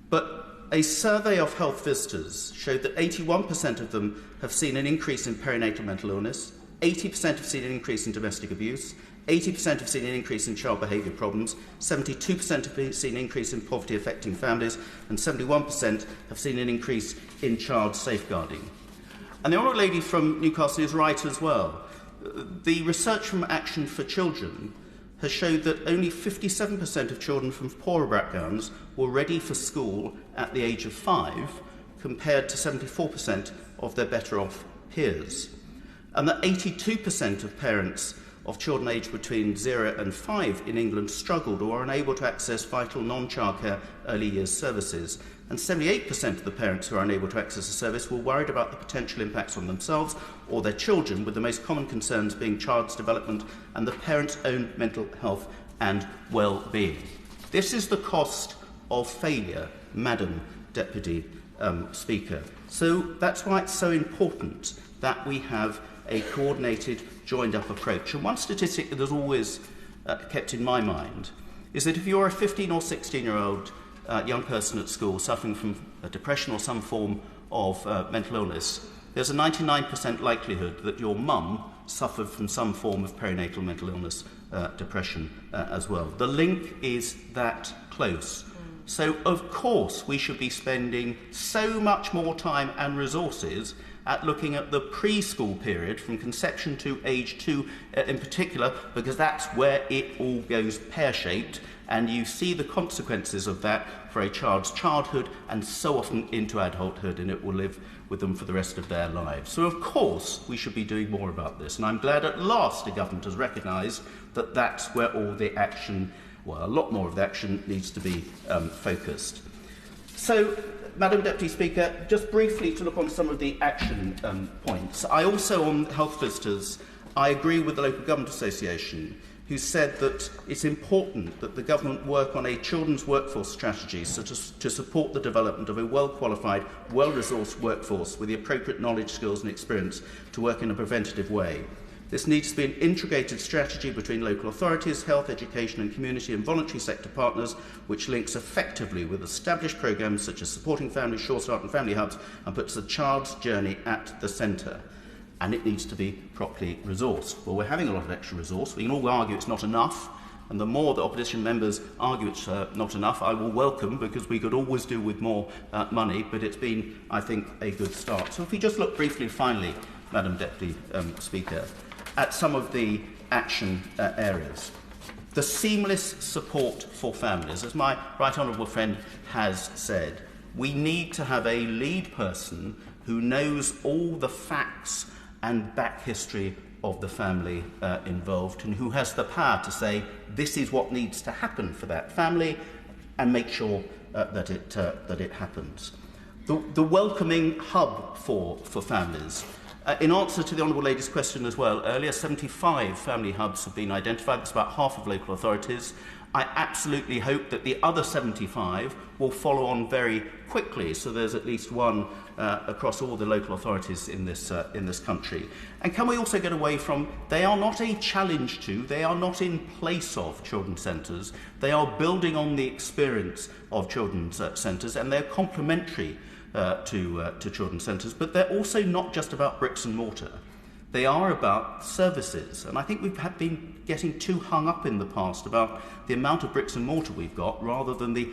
But a survey of health visitors showed that 81% of them have seen an increase in perinatal mental illness, 80% have seen an increase in domestic abuse, 80% have seen an increase in child behaviour problems, 72% have seen an increase in poverty affecting families, and 71% have seen an increase in child safeguarding. And the Honourable Lady from Newcastle is right as well. The research from Action for Children has showed that only 57% of children from poorer backgrounds were ready for school at the age of 5, compared to 74% of their better-off peers. And that 82% of parents of children aged between 0 and 5 in England struggled or were unable to access vital non-childcare early years services. And 78% of the parents who are unable to access a service were worried about the potential impacts on themselves or their children, with the most common concerns being child's development and the parent's own mental health and well-being. This is the cost of failure, Madam Deputy Speaker. So that's why it's so important that we have a coordinated, joined-up approach. And one statistic that has always kept in my mind is that if you're a 15 or 16-year-old young person at school suffering from depression or some form of mental illness, there's a 99% likelihood that your mum suffered from some form of perinatal mental illness, depression as well. The link is that close. So, of course, we should be spending so much more time and resources at looking at the preschool period from conception to age 2 in particular, because that's where it all goes pear-shaped, and you see the consequences of that for a child's childhood and so often into adulthood, and it will live with them for the rest of their lives. So, of course, we should be doing more about this, and I'm glad at last the government has recognised that that's where all the action, well, a lot more of the action needs to be focused. So, Madam Deputy Speaker, just briefly to look on some of the action points. I also, on health visitors, I agree with the Local Government Association, who said that it's important that the government work on a children's workforce strategy to support the development of a well-qualified, well-resourced workforce with the appropriate knowledge, skills and experience to work in a preventative way. This needs to be an integrated strategy between local authorities, health, education and community and voluntary sector partners, which links effectively with established programmes such as Supporting Families, Sure Start and Family Hubs, and puts the child's journey at the centre. And it needs to be properly resourced. Well, we're having a lot of extra resource. We can all argue it's not enough, and the more that opposition members argue it's not enough, I will welcome, because we could always do with more money, but it's been, I think, a good start. So if we just look briefly, finally, Madam Deputy Speaker, at some of the action areas. The seamless support for families. As my right honourable friend has said, we need to have a lead person who knows all the facts and back history of the family involved, and who has the power to say this is what needs to happen for that family and make sure that it happens. The welcoming hub for families. In answer to the Honourable Lady's question as well, earlier 75 family hubs have been identified. That's about half of local authorities. I absolutely hope that the other 75 will follow on very quickly, so there's at least one across all the local authorities in this country. And can we also get away from, they are not a challenge to, they are not in place of children's centres, they are building on the experience of children's centres, and they're complementary to children's centres, but they're also not just about bricks and mortar. They are about services, and I think we've been getting too hung up in the past about the amount of bricks and mortar we've got rather than the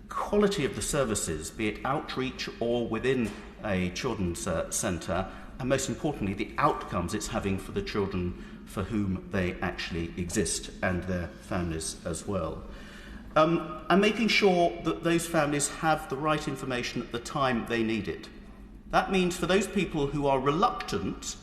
quality of the services, be it outreach or within a children's centre, and most importantly the outcomes it's having for the children for whom they actually exist and their families as well. And making sure that those families have the right information at the time they need it. That means for those people who are reluctant,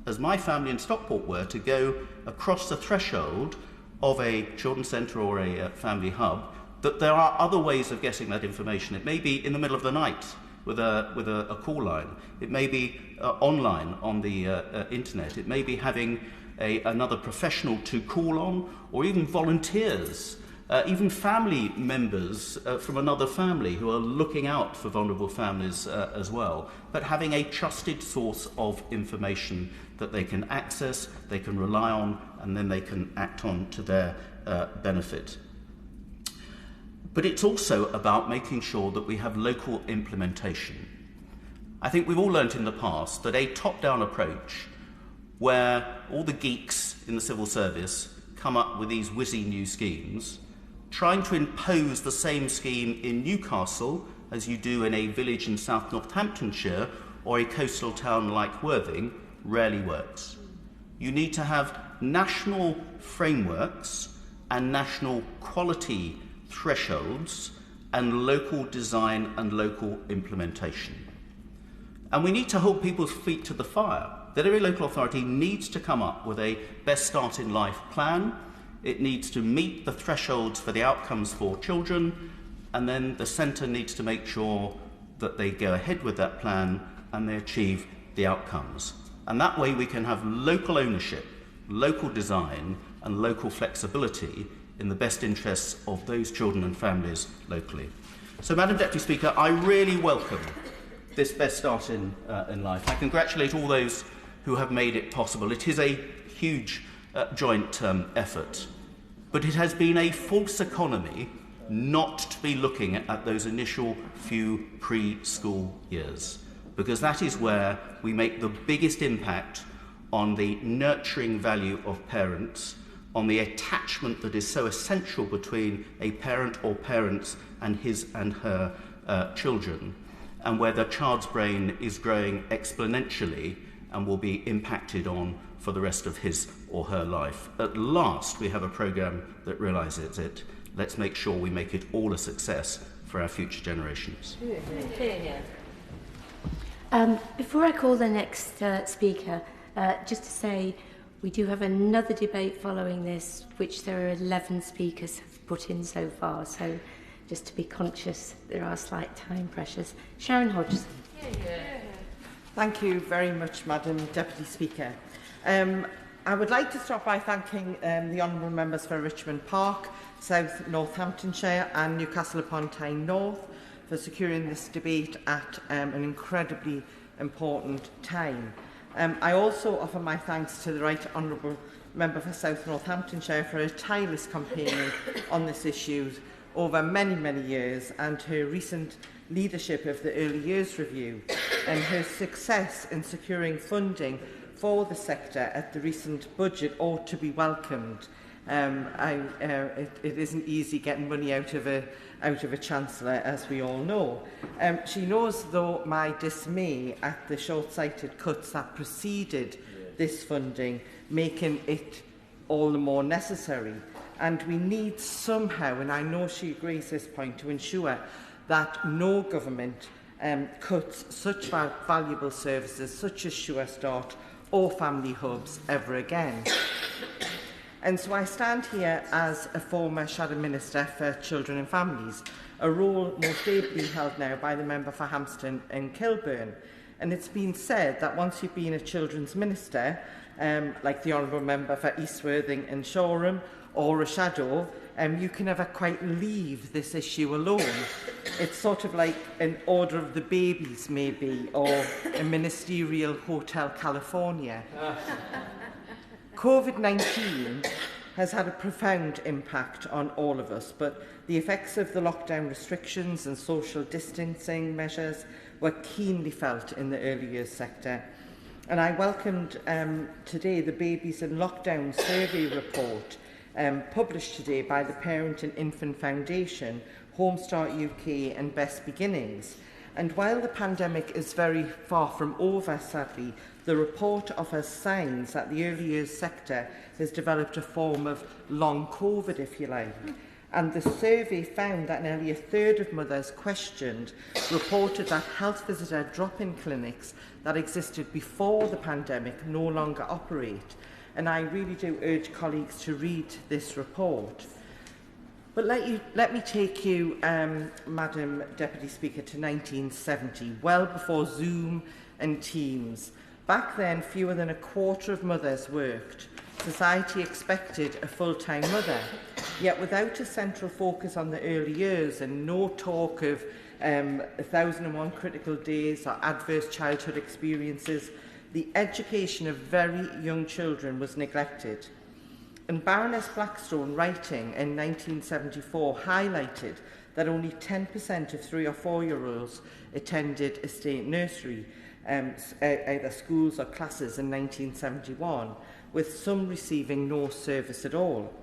as my family in Stockport were, to go across the threshold of a children's centre or a family hub, that there are other ways of getting that information. It may be in the middle of the night with a call line. It may be online on the internet. It may be having another professional to call on, or even volunteers, even family members from another family who are looking out for vulnerable families as well, but having a trusted source of information that they can access, they can rely on, and then they can act on to their benefit. But it's also about making sure that we have local implementation. I think we've all learnt in the past that a top-down approach where all the geeks in the civil service come up with these whizzy new schemes, trying to impose the same scheme in Newcastle as you do in a village in South Northamptonshire or a coastal town like Worthing rarely works. You need to have national frameworks and national quality thresholds and local design and local implementation. And we need to hold people's feet to the fire. That every local authority needs to come up with a best start in life plan. It needs to meet the thresholds for the outcomes for children, and then the centre needs to make sure that they go ahead with that plan and they achieve the outcomes. And that way we can have local ownership, local design and local flexibility in the best interests of those children and families locally. So, Madam Deputy Speaker, I really welcome this best start in life. I congratulate all those who have made it possible. It is a huge joint effort, but it has been a false economy not to be looking at those initial few preschool years, because that is where we make the biggest impact on the nurturing value of parents, on the attachment that is so essential between a parent or parents and his and her children, and where the child's brain is growing exponentially and will be impacted on for the rest of his or her life. At last, we have a programme that realises it. Let's make sure we make it all a success for our future generations. Before I call the next speaker, just to say we do have another debate following this, which there are 11 speakers have put in so far, so just to be conscious, there are slight time pressures. Sharon Hodgson. Thank you very much, Madam Deputy Speaker. I would like to start by thanking the honourable members for Richmond Park, South Northamptonshire and Newcastle upon Tyne North for securing this debate at an incredibly important time. I also offer my thanks to the Right Honourable Member for South Northamptonshire for her tireless campaigning on this issue over many, many years, and her recent leadership of the Early Years Review and her success in securing funding for the sector at the recent budget ought to be welcomed. It isn't easy getting money out of a Chancellor, as we all know. She knows, though, my dismay at the short-sighted cuts that preceded this funding, making it all the more necessary. And we need somehow, and I know she agrees this point, to ensure that no government cuts such valuable services such as Sure Start or family hubs ever again. And so I stand here as a former Shadow Minister for Children and Families, a role most ably held now by the member for Hampstead and Kilburn. And it's been said that once you've been a children's minister, like the Honourable Member for East Worthing and Shoreham, or a shadow, you can never quite leave this issue alone. It's sort of like an order of the babies, maybe, or a ministerial Hotel California. COVID-19 has had a profound impact on all of us, but the effects of the lockdown restrictions and social distancing measures were keenly felt in the early years sector. And I welcomed today the Babies in Lockdown survey report published today by the Parent and Infant Foundation, Home Start UK and Best Beginnings. And while the pandemic is very far from over, sadly, the report offers signs that the early years sector has developed a form of long COVID, if you like. And the survey found that nearly a third of mothers questioned reported that health visitor drop-in clinics that existed before the pandemic no longer operate. And I really do urge colleagues to read this report. But let me take you, Madam Deputy Speaker, to 1970, well before Zoom and Teams. Back then, fewer than a quarter of mothers worked. Society expected a full-time mother, yet without a central focus on the early years and no talk of 1001 critical days or adverse childhood experiences, the education of very young children was neglected. And Baroness Blackstone, writing in 1974, highlighted that only 10% of 3 or 4-year-olds attended a state nursery, either schools or classes in 1971, with some receiving no service at all.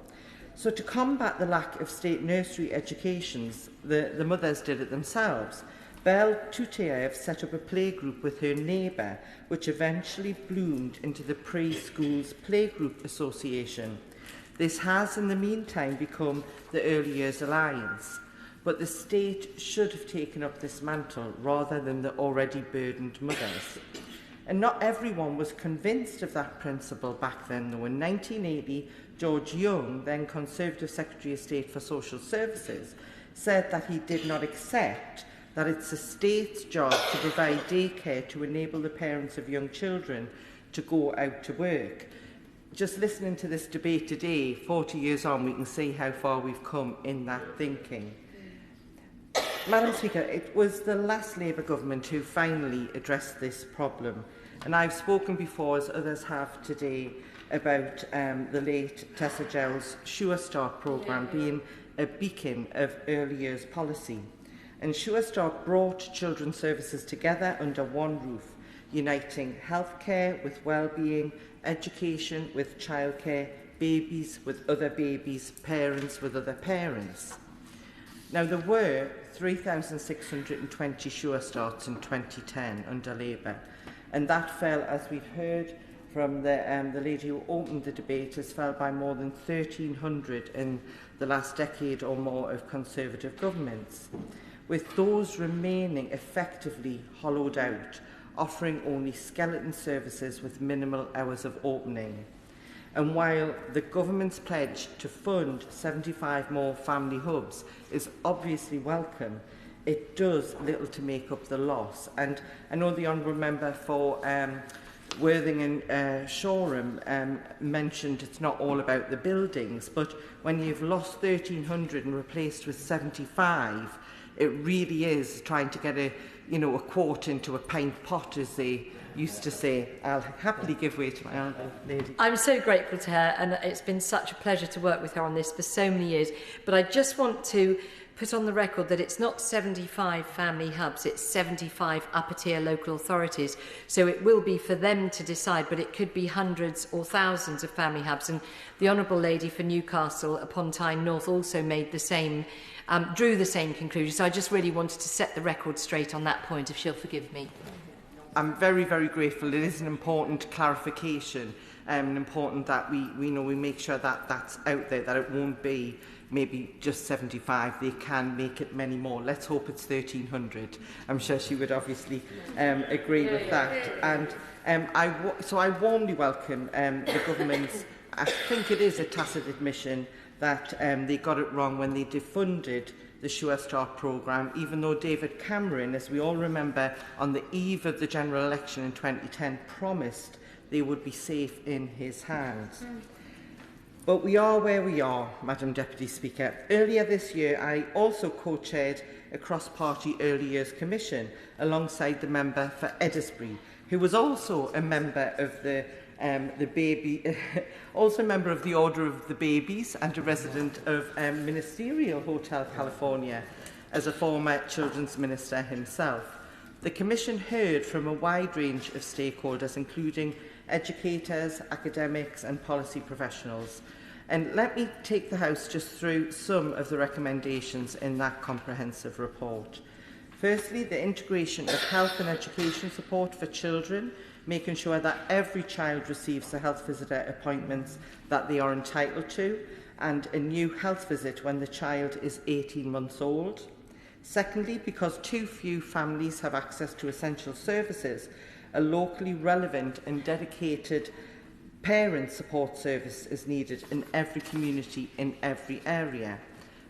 So to combat the lack of state nursery educations, the mothers did it themselves. Belle Tuteyev set up a playgroup with her neighbour, which eventually bloomed into the Pre-Schools Playgroup Association. This has, in the meantime, become the Early Years Alliance. But the state should have taken up this mantle rather than the already burdened mothers. And not everyone was convinced of that principle back then, though. In 1980, George Young, then Conservative Secretary of State for Social Services, said that he did not accept that it's the state's job to provide daycare to enable the parents of young children to go out to work. Just listening to this debate today, 40 years on, we can see how far we've come in that thinking. Madam Speaker, it was the last Labour government who finally addressed this problem. And I've spoken before, as others have today, about the late Tessa Gell's Sure Start programme being a beacon of early years policy. And Sure Start brought children's services together under one roof, uniting healthcare with well-being, education with childcare, babies with other babies, parents with other parents. Now, there were 3,620 Sure Starts in 2010 under Labour, and that fell, as we've heard from the lady who opened the debate, has fell by more than 1,300 in the last decade or more of Conservative governments, with those remaining effectively hollowed out, offering only skeleton services with minimal hours of opening. And while the government's pledge to fund 75 more family hubs is obviously welcome, it does little to make up the loss. And I know the Honourable Member for Worthing and Shoreham mentioned it's not all about the buildings, but when you've lost 1,300 and replaced with 75, it really is trying to get a quart into a pint pot, as they used to say. I'll happily give way to my honourable lady. I'm so grateful to her, and it's been such a pleasure to work with her on this for so many years. But I just want to put on the record that it's not 75 family hubs, it's 75 upper tier local authorities. So it will be for them to decide, but it could be hundreds or thousands of family hubs. And the honourable lady for Newcastle upon Tyne North also made the same, drew the same conclusion. So I just really wanted to set the record straight on that point, if she'll forgive me. I'm very, very grateful. It is an important clarification, and important that we make sure that that's out there, that it won't be maybe just 75. They can make it many more. Let's hope it's 1,300. I'm sure she would obviously agree with that. And I warmly welcome the government's, I think it is a tacit admission, that they got it wrong when they defunded the Sure Start programme, even though David Cameron, as we all remember, on the eve of the general election in 2010, promised they would be safe in his hands. But we are where we are, Madam Deputy Speaker. Earlier this year, I also co-chaired a cross-party Early Years Commission alongside the member for Edisbury, who was also a member of the also a member of the Order of the Babies and a resident of Ministerial Hotel California as a former children's minister himself. The Commission heard from a wide range of stakeholders, including educators, academics and policy professionals. And let me take the House just through some of the recommendations in that comprehensive report. Firstly, the integration of health and education support for children, making sure that every child receives the health visitor appointments that they are entitled to, and a new health visit when the child is 18 months old. Secondly, because too few families have access to essential services, a locally relevant and dedicated parent support service is needed in every community, in every area.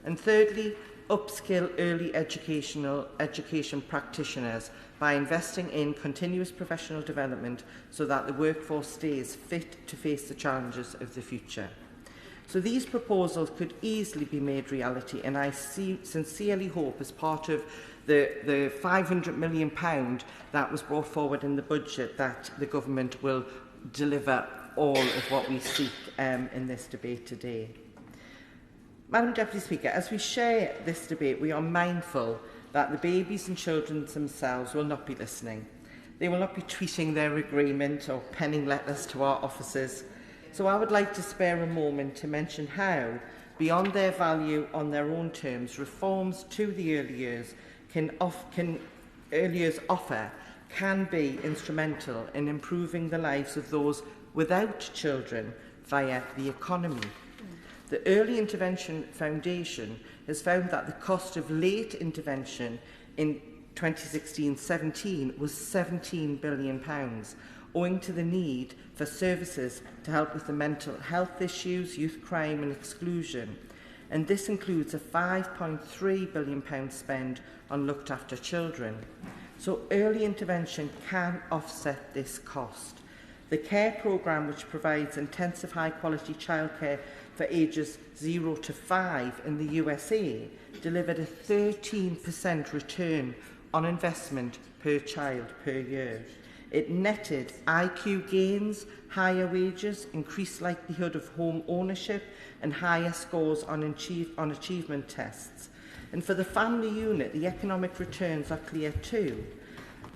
And thirdly, upskill early education practitioners by investing in continuous professional development so that the workforce stays fit to face the challenges of the future. So these proposals could easily be made reality, and I sincerely hope, as part of the £500 million that was brought forward in the budget, that the government will deliver all of what we seek in this debate today. Madam Deputy Speaker, as we share this debate, we are mindful that the babies and children themselves will not be listening. They will not be tweeting their agreement or penning letters to our offices. So I would like to spare a moment to mention how, beyond their value on their own terms, reforms to the early years offer can be instrumental in improving the lives of those without children via the economy. The Early Intervention Foundation has found that the cost of late intervention in 2016-17 was £17 billion, owing to the need for services to help with the mental health issues, youth crime and exclusion. And this includes a £5.3 billion spend on looked after children. So early intervention can offset this cost. The CARE programme, which provides intensive high-quality childcare for ages 0 to 5 in the USA, delivered a 13% return on investment per child per year. It netted IQ gains, higher wages, increased likelihood of home ownership and higher scores on achievement tests. And for the family unit, the economic returns are clear too.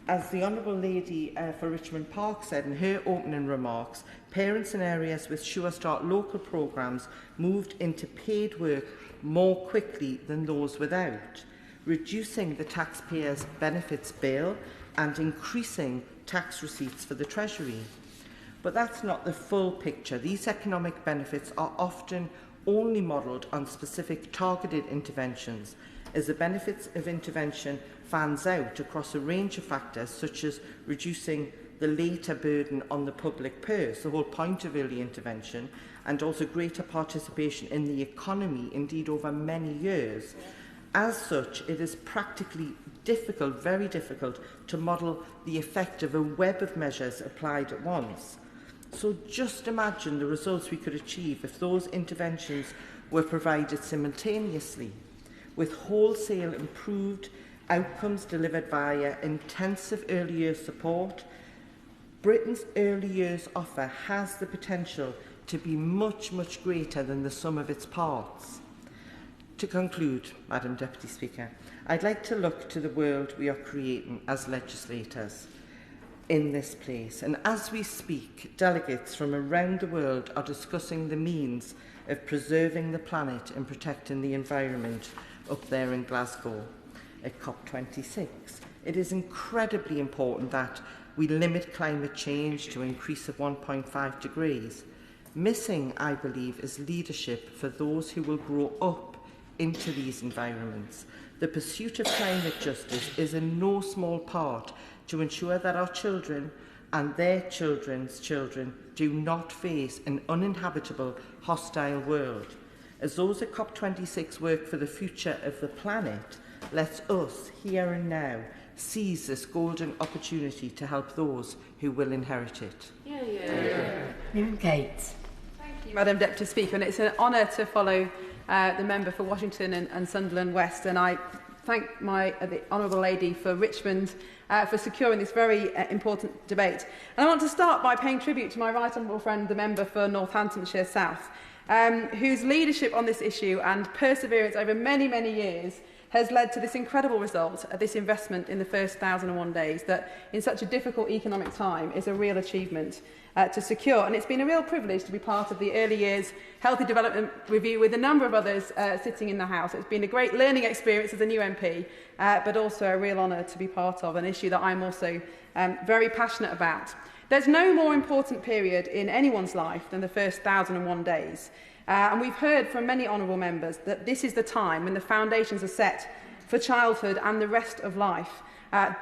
As the Honourable Lady for Richmond Park said in her opening remarks, parents in areas with Sure Start local programmes moved into paid work more quickly than those without, reducing the taxpayers' benefits bill and increasing tax receipts for the Treasury. But that's not the full picture. These economic benefits are often only modelled on specific targeted interventions, as the benefits of intervention fans out across a range of factors, such as reducing the later burden on the public purse, the whole point of early intervention, and also greater participation in the economy, indeed over many years. As such, it is practically difficult, very difficult, to model the effect of a web of measures applied at once. So just imagine the results we could achieve if those interventions were provided simultaneously, with wholesale improved outcomes delivered via intensive early years support. Britain's early years offer has the potential to be much, much greater than the sum of its parts. To conclude, Madam Deputy Speaker, I'd like to look to the world we are creating as legislators in this place. And as we speak, delegates from around the world are discussing the means of preserving the planet and protecting the environment up there in Glasgow at COP26. It is incredibly important that we limit climate change to an increase of 1.5 degrees. Missing, I believe, is leadership for those who will grow up into these environments. The pursuit of climate justice is in no small part to ensure that our children and their children's children do not face an uninhabitable, hostile world. As those at COP26 work for the future of the planet, let us, here and now, seize this golden opportunity to help those who will inherit it. Kate. Thank you, Madam Deputy Speaker, and it's an honour to follow the member for Washington and Sunderland West, and I thank the Honourable Lady for Richmond for securing this very important debate. And I want to start by paying tribute to my right honourable friend, the member for Northamptonshire South, whose leadership on this issue and perseverance over many, many years has led to this incredible result, this investment in the first 1,001 days, that in such a difficult economic time is a real achievement to secure. And it's been a real privilege to be part of the early years Healthy Development Review with a number of others sitting in the House. It's been a great learning experience as a new MP, but also a real honour to be part of an issue that I'm also very passionate about. There's no more important period in anyone's life than the first 1,001 days. And we've heard from many honourable members that this is the time when the foundations are set for childhood and the rest of life.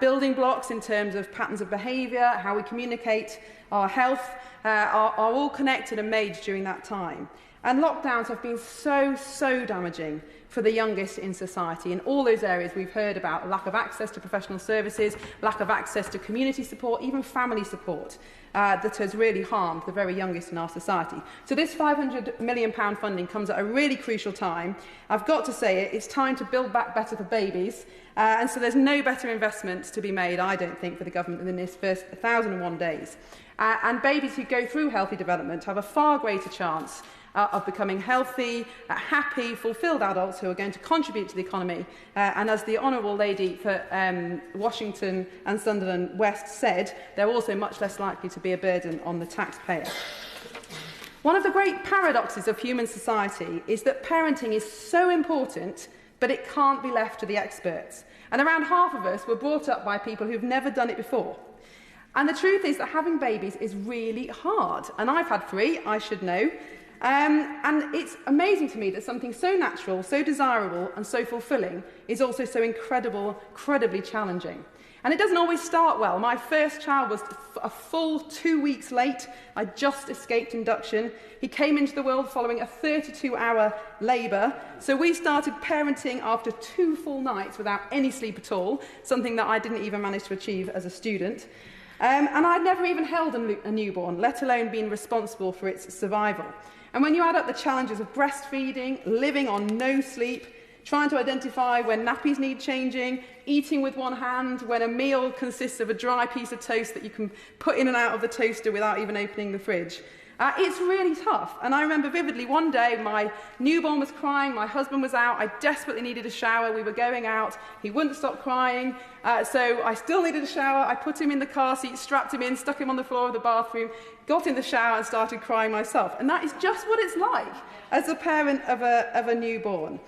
Building blocks in terms of patterns of behaviour, how we communicate, our health, are all connected and made during that time. And lockdowns have been so damaging for the youngest in society. In all those areas we've heard about lack of access to professional services, lack of access to community support, even family support, that has really harmed the very youngest in our society. So this £500 million funding comes at a really crucial time. I've got to say it's time to build back better for babies, and so there's no better investment to be made, I don't think, for the government than this first 1,001 days. And babies who go through healthy development have a far greater chance of becoming healthy, happy, fulfilled adults who are going to contribute to the economy. And as the Honourable Lady for Washington and Sunderland West said, they're also much less likely to be a burden on the taxpayer. One of the great paradoxes of human society is that parenting is so important, but it can't be left to the experts. And around half of us were brought up by people who've never done it before. And the truth is that having babies is really hard. And I've had 3, I should know. And it's amazing to me that something so natural, so desirable and so fulfilling is also so incredibly challenging. And it doesn't always start well. My first child was a full 2 weeks late. I just escaped induction. He came into the world following a 32-hour labour. So we started parenting after 2 full nights without any sleep at all, something that I didn't even manage to achieve as a student. And I'd never even held a newborn, let alone been responsible for its survival. And when you add up the challenges of breastfeeding, living on no sleep, trying to identify when nappies need changing, eating with one hand when a meal consists of a dry piece of toast that you can put in and out of the toaster without even opening the fridge, it's really tough. And I remember vividly one day my newborn was crying, my husband was out, I desperately needed a shower, we were going out, he wouldn't stop crying, so I still needed a shower. I put him in the car seat, strapped him in, stuck him on the floor of the bathroom, got in the shower and started crying myself. And that is just what it's like as a parent of a newborn.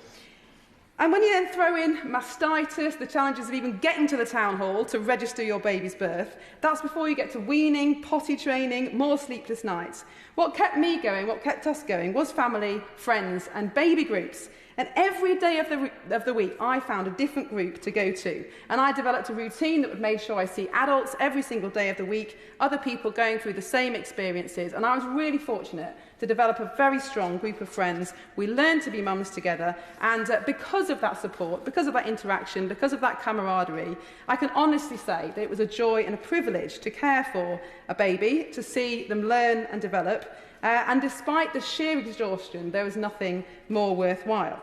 And when you then throw in mastitis, the challenges of even getting to the town hall to register your baby's birth, that's before you get to weaning, potty training, more sleepless nights. What kept me going, what kept us going, was family, friends and baby groups. And every day of the week, I found a different group to go to. And I developed a routine that would make sure I see adults every single day of the week, other people going through the same experiences. And I was really fortunate to develop a very strong group of friends. We learned to be mums together. And because of that support, because of that interaction, because of that camaraderie, I can honestly say that it was a joy and a privilege to care for a baby, to see them learn and develop. And despite the sheer exhaustion, there was nothing more worthwhile.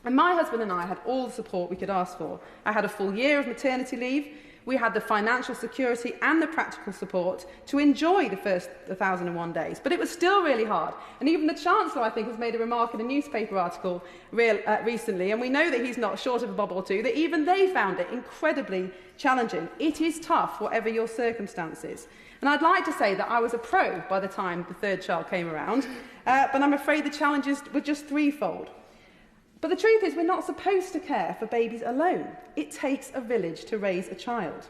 And my husband and I had all the support we could ask for. I had a full year of maternity leave. We had the financial security and the practical support to enjoy the first 1,001 days. But it was still really hard. And even the Chancellor, I think, has made a remark in a newspaper article recently, and we know that he's not short of a bob or two, that even they found it incredibly challenging. It is tough, whatever your circumstances. And I'd like to say that I was a pro by the time the third child came around, but I'm afraid the challenges were just threefold. But the truth is, we're not supposed to care for babies alone. It takes a village to raise a child.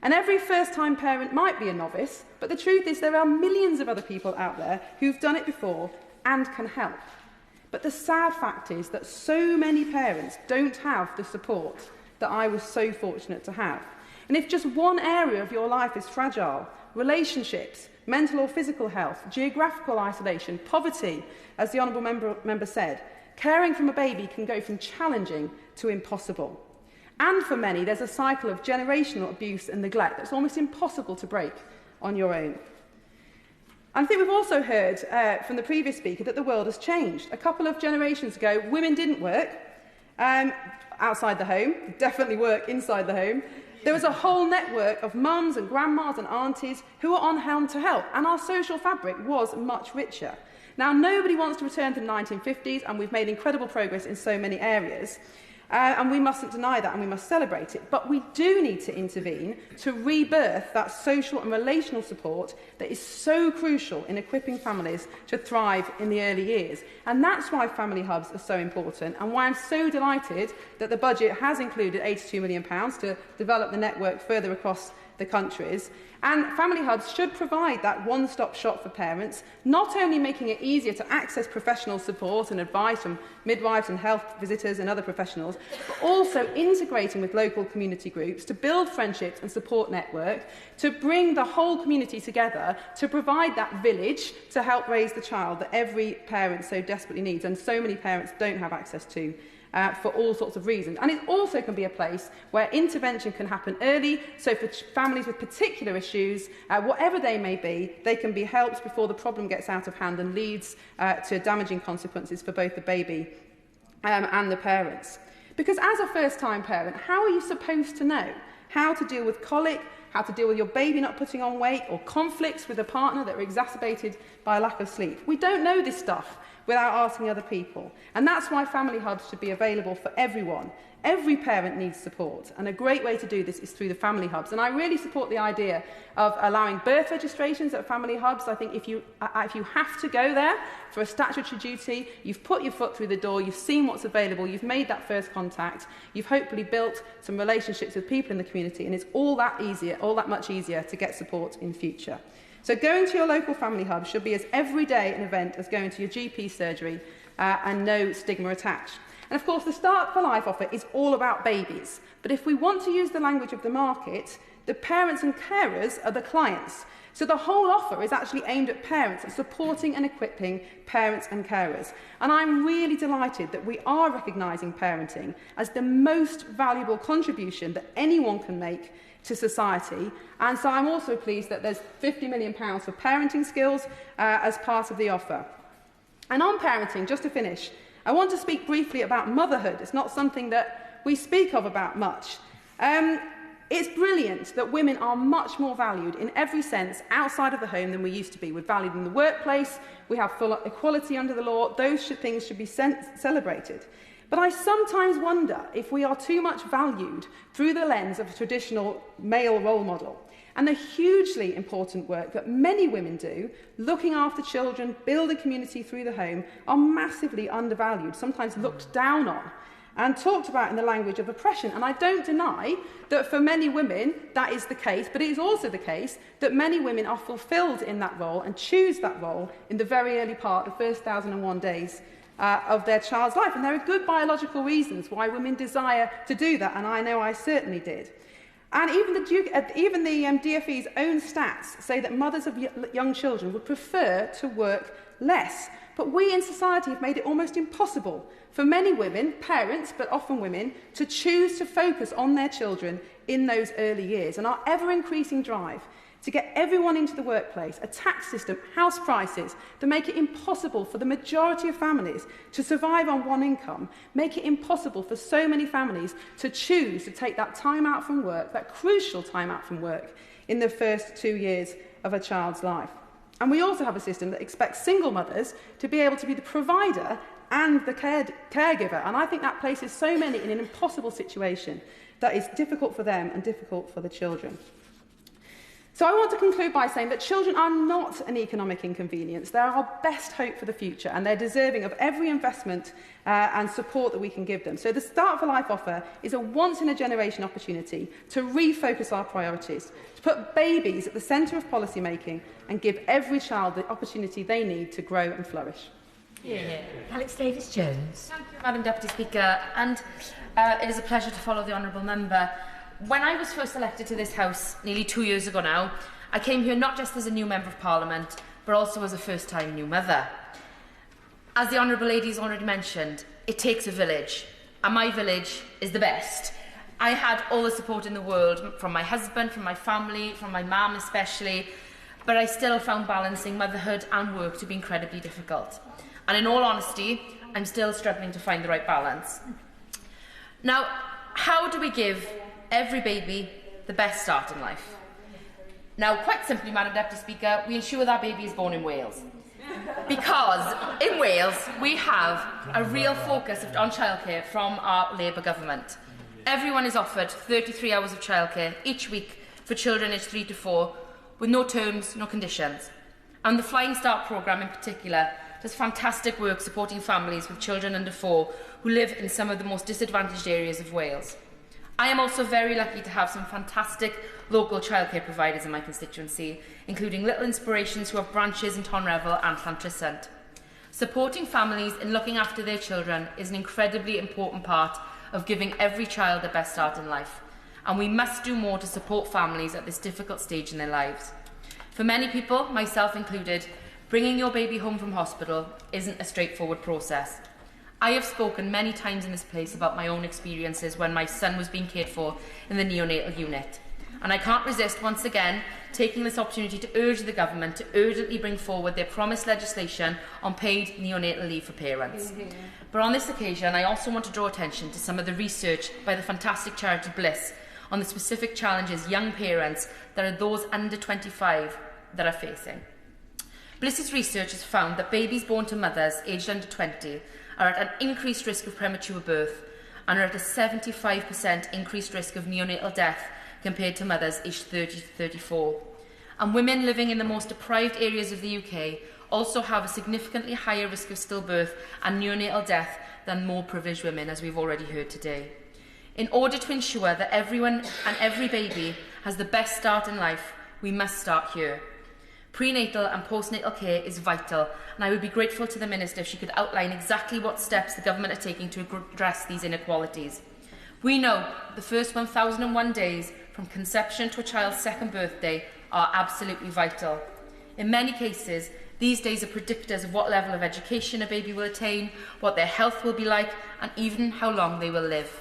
And every first-time parent might be a novice, but the truth is there are millions of other people out there who've done it before and can help. But the sad fact is that so many parents don't have the support that I was so fortunate to have. And if just one area of your life is fragile, relationships, mental or physical health, geographical isolation, poverty, as the Honourable member said. Caring from a baby can go from challenging to impossible. And for many, there's a cycle of generational abuse and neglect that's almost impossible to break on your own. I think we've also heard from the previous speaker that the world has changed. A couple of generations ago, women didn't work outside the home, definitely work inside the home. There was a whole network of mums and grandmas and aunties who were on hand to help, and our social fabric was much richer. Now, nobody wants to return to the 1950s, and we've made incredible progress in so many areas. And we mustn't deny that, and we must celebrate it. But we do need to intervene to rebirth that social and relational support that is so crucial in equipping families to thrive in the early years. And that's why family hubs are so important, and why I'm so delighted that the budget has included £82 million to develop the network further across the countries. And family hubs should provide that one-stop shop for parents, not only making it easier to access professional support and advice from midwives and health visitors and other professionals, but also integrating with local community groups to build friendships and support network, to bring the whole community together, to provide that village to help raise the child that every parent so desperately needs, and so many parents don't have access to. For all sorts of reasons. And it also can be a place where intervention can happen early, so for families with particular issues, whatever they may be, they can be helped before the problem gets out of hand and leads to damaging consequences for both the baby and the parents. Because as a first-time parent, how are you supposed to know how to deal with colic, how to deal with your baby not putting on weight, or conflicts with a partner that are exacerbated by a lack of sleep? We don't know this stuff without asking other people. And that's why family hubs should be available for everyone. Every parent needs support, and a great way to do this is through the family hubs. And I really support the idea of allowing birth registrations at family hubs. I think if you have to go there for a statutory duty, you've put your foot through the door, you've seen what's available, you've made that first contact, you've hopefully built some relationships with people in the community, and it's all that much easier to get support in future. So going to your local family hub should be as everyday an event as going to your GP surgery, and no stigma attached. And of course, the Start for Life offer is all about babies. But if we want to use the language of the market, the parents and carers are the clients. So the whole offer is actually aimed at parents, at supporting and equipping parents and carers. And I'm really delighted that we are recognising parenting as the most valuable contribution that anyone can make to society. And so I'm also pleased that there's £50 million for parenting skills as part of the offer. And on parenting, just to finish, I want to speak briefly about motherhood. It's not something that we speak of about much. It's brilliant that women are much more valued in every sense outside of the home than we used to be. We're valued in the workplace, we have full equality under the law, those things should be celebrated. But I sometimes wonder if we are too much valued through the lens of a traditional male role model. And the hugely important work that many women do, looking after children, building community through the home, are massively undervalued, sometimes looked down on, and talked about in the language of oppression. And I don't deny that for many women that is the case, but it is also the case that many women are fulfilled in that role and choose that role in the very early part, the first 1,001 days of their child's life. And there are good biological reasons why women desire to do that, and I know I certainly did. And even the DfE's own stats say that mothers of young children would prefer to work less. But we in society have made it almost impossible for many women, parents, but often women, to choose to focus on their children in those early years. And our ever-increasing drive to get everyone into the workplace, a tax system, house prices that make it impossible for the majority of families to survive on one income, make it impossible for so many families to choose to take that time out from work, that crucial time out from work, in the first 2 years of a child's life. And we also have a system that expects single mothers to be able to be the provider and the caregiver. And I think that places so many in an impossible situation that is difficult for them and difficult for the children. So I want to conclude by saying that children are not an economic inconvenience. They're our best hope for the future, and they're deserving of every investment and support that we can give them. So the Start for Life offer is a once-in-a-generation opportunity to refocus our priorities, to put babies at the centre of policy making and give every child the opportunity they need to grow and flourish. Yeah. Alex Davis-Jones. Thank you, Madam Deputy Speaker, and it is a pleasure to follow the Honourable Member. When I was first elected to this House nearly 2 years ago now, I came here not just as a new Member of Parliament, but also as a first-time new mother. As the Honourable Lady has already mentioned, it takes a village, and my village is the best. I had all the support in the world from my husband, from my family, from my mum especially, but I still found balancing motherhood and work to be incredibly difficult. And in all honesty, I'm still struggling to find the right balance. Now, how do we give every baby the best start in life? Now, quite simply, Madam Deputy Speaker, we ensure that baby is born in Wales. Because in Wales, we have a real focus on childcare from our Labour government. Everyone is offered 33 hours of childcare each week for children aged 3 to 4, with no terms, no conditions. And the Flying Start programme in particular does fantastic work supporting families with children under 4 who live in some of the most disadvantaged areas of Wales. I am also very lucky to have some fantastic local childcare providers in my constituency, including Little Inspirations who have branches in Tonrevel and Llantrisant. Supporting families in looking after their children is an incredibly important part of giving every child the best start in life, and we must do more to support families at this difficult stage in their lives. For many people, myself included, bringing your baby home from hospital isn't a straightforward process. I have spoken many times in this place about my own experiences when my son was being cared for in the neonatal unit. And I can't resist once again taking this opportunity to urge the government to urgently bring forward their promised legislation on paid neonatal leave for parents. But on this occasion, I also want to draw attention to some of the research by the fantastic charity Bliss on the specific challenges young parents, that are those under 25, that are facing. Bliss's research has found that babies born to mothers aged under 20 are at an increased risk of premature birth and are at a 75% increased risk of neonatal death compared to mothers aged 30 to 34. And women living in the most deprived areas of the UK also have a significantly higher risk of stillbirth and neonatal death than more privileged women, as we've already heard today. In order to ensure that everyone and every baby has the best start in life, we must start here. Prenatal and postnatal care is vital, and I would be grateful to the Minister if she could outline exactly what steps the government are taking to address these inequalities. We know the first 1001 days from conception to a child's second birthday are absolutely vital. In many cases, these days are predictors of what level of education a baby will attain, what their health will be like, and even how long they will live.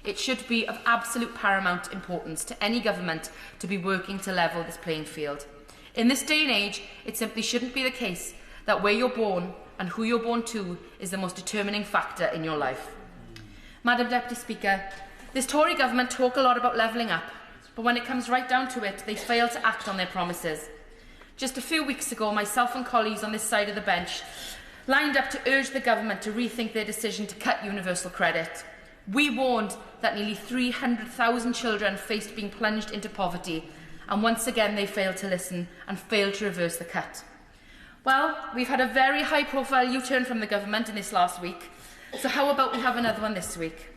It should be of absolute paramount importance to any government to be working to level this playing field. In this day and age, it simply shouldn't be the case that where you're born and who you're born to is the most determining factor in your life. Madam Deputy Speaker, this Tory government talk a lot about levelling up, but when it comes right down to it, they fail to act on their promises. Just a few weeks ago, myself and colleagues on this side of the bench lined up to urge the government to rethink their decision to cut universal credit. We warned that nearly 300,000 children faced being plunged into poverty, and once again they failed to listen and failed to reverse the cut. Well, we've had a very high-profile U-turn from the government in this last week, so how about we have another one this week?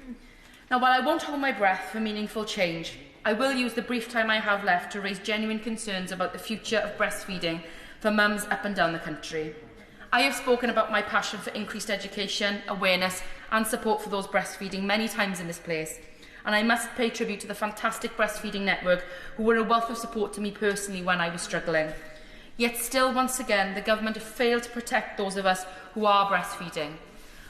Now, while I won't hold my breath for meaningful change, I will use the brief time I have left to raise genuine concerns about the future of breastfeeding for mums up and down the country. I have spoken about my passion for increased education, awareness and support for those breastfeeding many times in this place, and I must pay tribute to the fantastic breastfeeding network who were a wealth of support to me personally when I was struggling. Yet still, once again, the government have failed to protect those of us who are breastfeeding.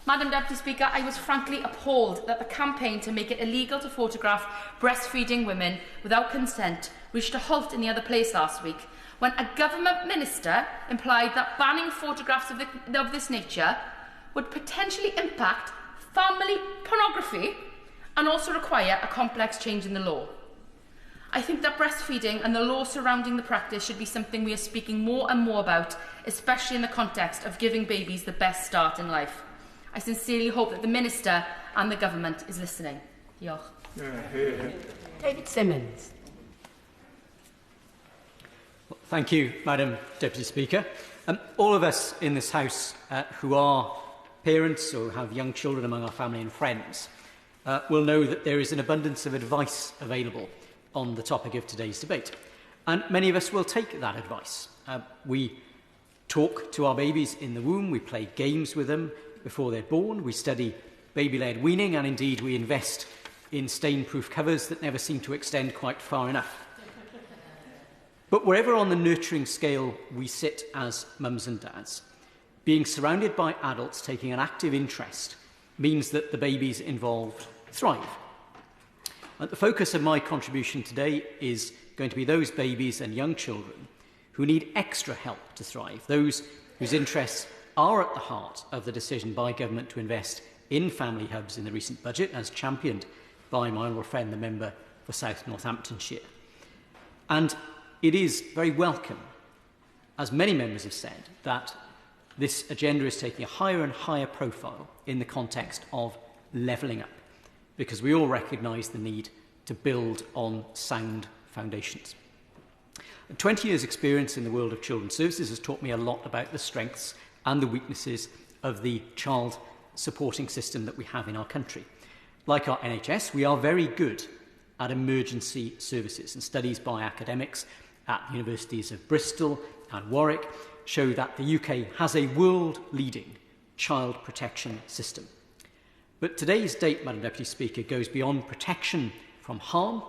Madam Deputy Speaker, I was frankly appalled that the campaign to make it illegal to photograph breastfeeding women without consent reached a halt in the other place last week, when a government minister implied that banning photographs of this nature would potentially impact family pornography and also require a complex change in the law. I think that breastfeeding and the law surrounding the practice should be something we are speaking more and more about, especially in the context of giving babies the best start in life. I sincerely hope that the Minister and the Government is listening. Diolch. David Simmons. Thank you, Madam Deputy Speaker. All of us in this House who are parents or have young children among our family and friends will know that there is an abundance of advice available on the topic of today's debate. And many of us will take that advice. We talk to our babies in the womb, we play games with them before they're born, we study baby-led weaning, and indeed we invest in stain-proof covers that never seem to extend quite far enough. But wherever on the nurturing scale we sit as mums and dads, being surrounded by adults taking an active interest means that the babies involved thrive. And the focus of my contribution today is going to be those babies and young children who need extra help to thrive, those whose interests are at the heart of the decision by government to invest in family hubs in the recent budget, as championed by my honourable friend, the member for South Northamptonshire. And it is very welcome, as many members have said, that this agenda is taking a higher and higher profile in the context of levelling up, because we all recognise the need to build on sound foundations. 20 years' experience in the world of children's services has taught me a lot about the strengths and the weaknesses of the child supporting system that we have in our country. Like our NHS, we are very good at emergency services, and studies by academics at the universities of Bristol and Warwick show that the UK has a world-leading child protection system. But today's date, Madam Deputy Speaker, goes beyond protection from harm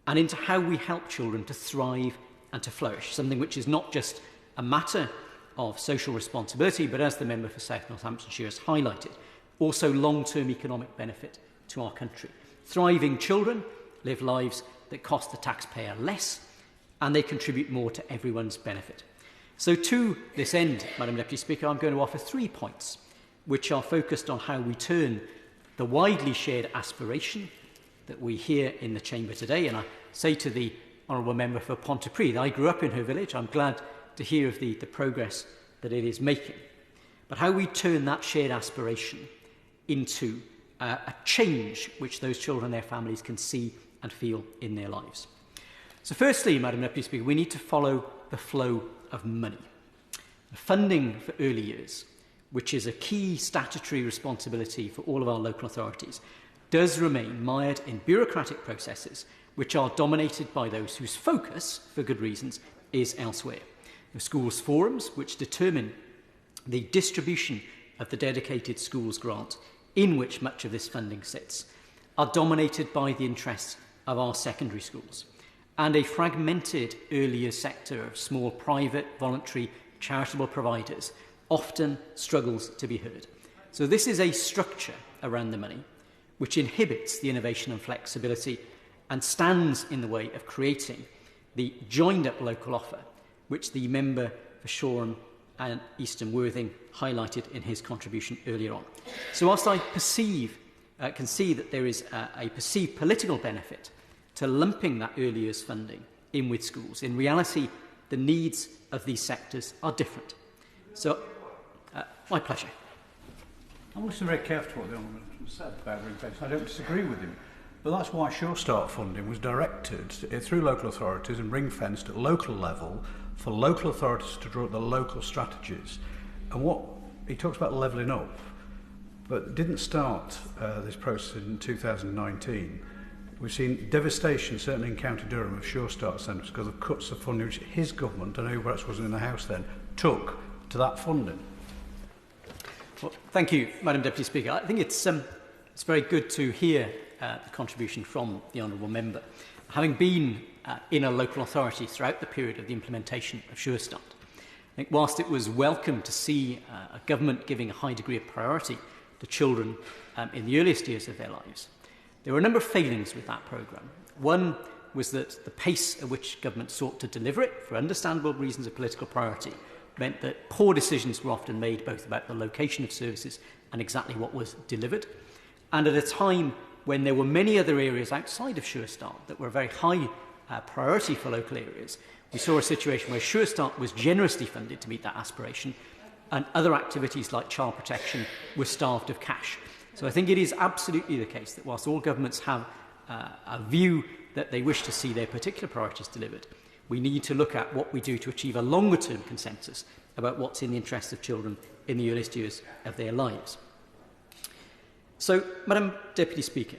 and into how we help children to thrive and to flourish, something which is not just a matter of social responsibility, but as the member for South Northamptonshire has highlighted, also long-term economic benefit to our country. Thriving children live lives that cost the taxpayer less, and they contribute more to everyone's benefit. So to this end, Madam Deputy Speaker, I'm going to offer 3 points which are focused on how we turn the widely shared aspiration that we hear in the Chamber today. And I say to the Honourable Member for Pontypridd, I grew up in her village. I'm glad to hear of the progress that it is making. But how we turn that shared aspiration into a change which those children and their families can see and feel in their lives. So firstly, Madam Deputy Speaker, we need to follow the flow of money. Funding for early years, which is a key statutory responsibility for all of our local authorities, does remain mired in bureaucratic processes which are dominated by those whose focus, for good reasons, is elsewhere. The schools' forums, which determine the distribution of the dedicated schools grant in which much of this funding sits, are dominated by the interests of our secondary schools. And a fragmented earlier sector of small private, voluntary, charitable providers often struggles to be heard. So this is a structure around the money which inhibits the innovation and flexibility and stands in the way of creating the joined-up local offer which the member for Shoreham and Eastern Worthing highlighted in his contribution earlier on. So whilst I can see that there is a perceived political benefit to lumping that early years funding in with schools, in reality, the needs of these sectors are different. So, my pleasure. I'm listening very carefully to what the Honourable said about ring-fencing. I don't disagree with him. But that's why Sure Start funding was directed through local authorities and ring-fenced at local level for local authorities to draw up the local strategies. And what he talks about levelling up, but didn't start this process in 2019. We've seen devastation, certainly in County Durham, of Sure Start centres because of cuts of funding which his government, and who else wasn't in the House then, took to that funding. Well, thank you, Madam Deputy Speaker. I think it's very good to hear the contribution from the Honourable Member. Having been in a local authority throughout the period of the implementation of Sure Start, I think whilst it was welcome to see a government giving a high degree of priority to children in the earliest years of their lives, there were a number of failings with that programme. One was that the pace at which government sought to deliver it, for understandable reasons of political priority, meant that poor decisions were often made both about the location of services and exactly what was delivered. And at a time when there were many other areas outside of Sure Start that were very high priority for local areas, we saw a situation where Sure Start was generously funded to meet that aspiration, and other activities like child protection were starved of cash. So I think it is absolutely the case that whilst all governments have a view that they wish to see their particular priorities delivered, we need to look at what we do to achieve a longer-term consensus about what's in the interests of children in the earliest years of their lives. So, Madam Deputy Speaker,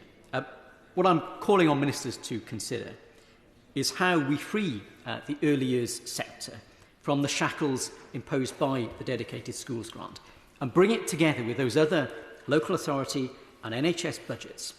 what I'm calling on ministers to consider is how we free the early years sector from the shackles imposed by the dedicated schools grant and bring it together with those other local authority and NHS budgets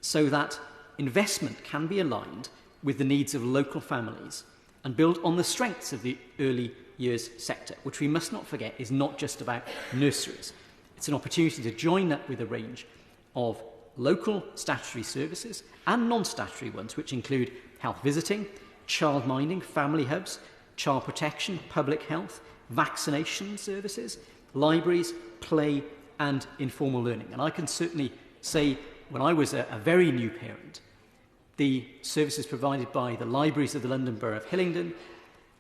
so that investment can be aligned with the needs of local families and build on the strengths of the early years sector, which we must not forget is not just about nurseries. It's an opportunity to join up with a range of local statutory services and non-statutory ones, which include health visiting, childminding, family hubs, child protection, public health, vaccination services, libraries, play and informal learning. And I can certainly say, when I was a very new parent, the services provided by the libraries of the London Borough of Hillingdon,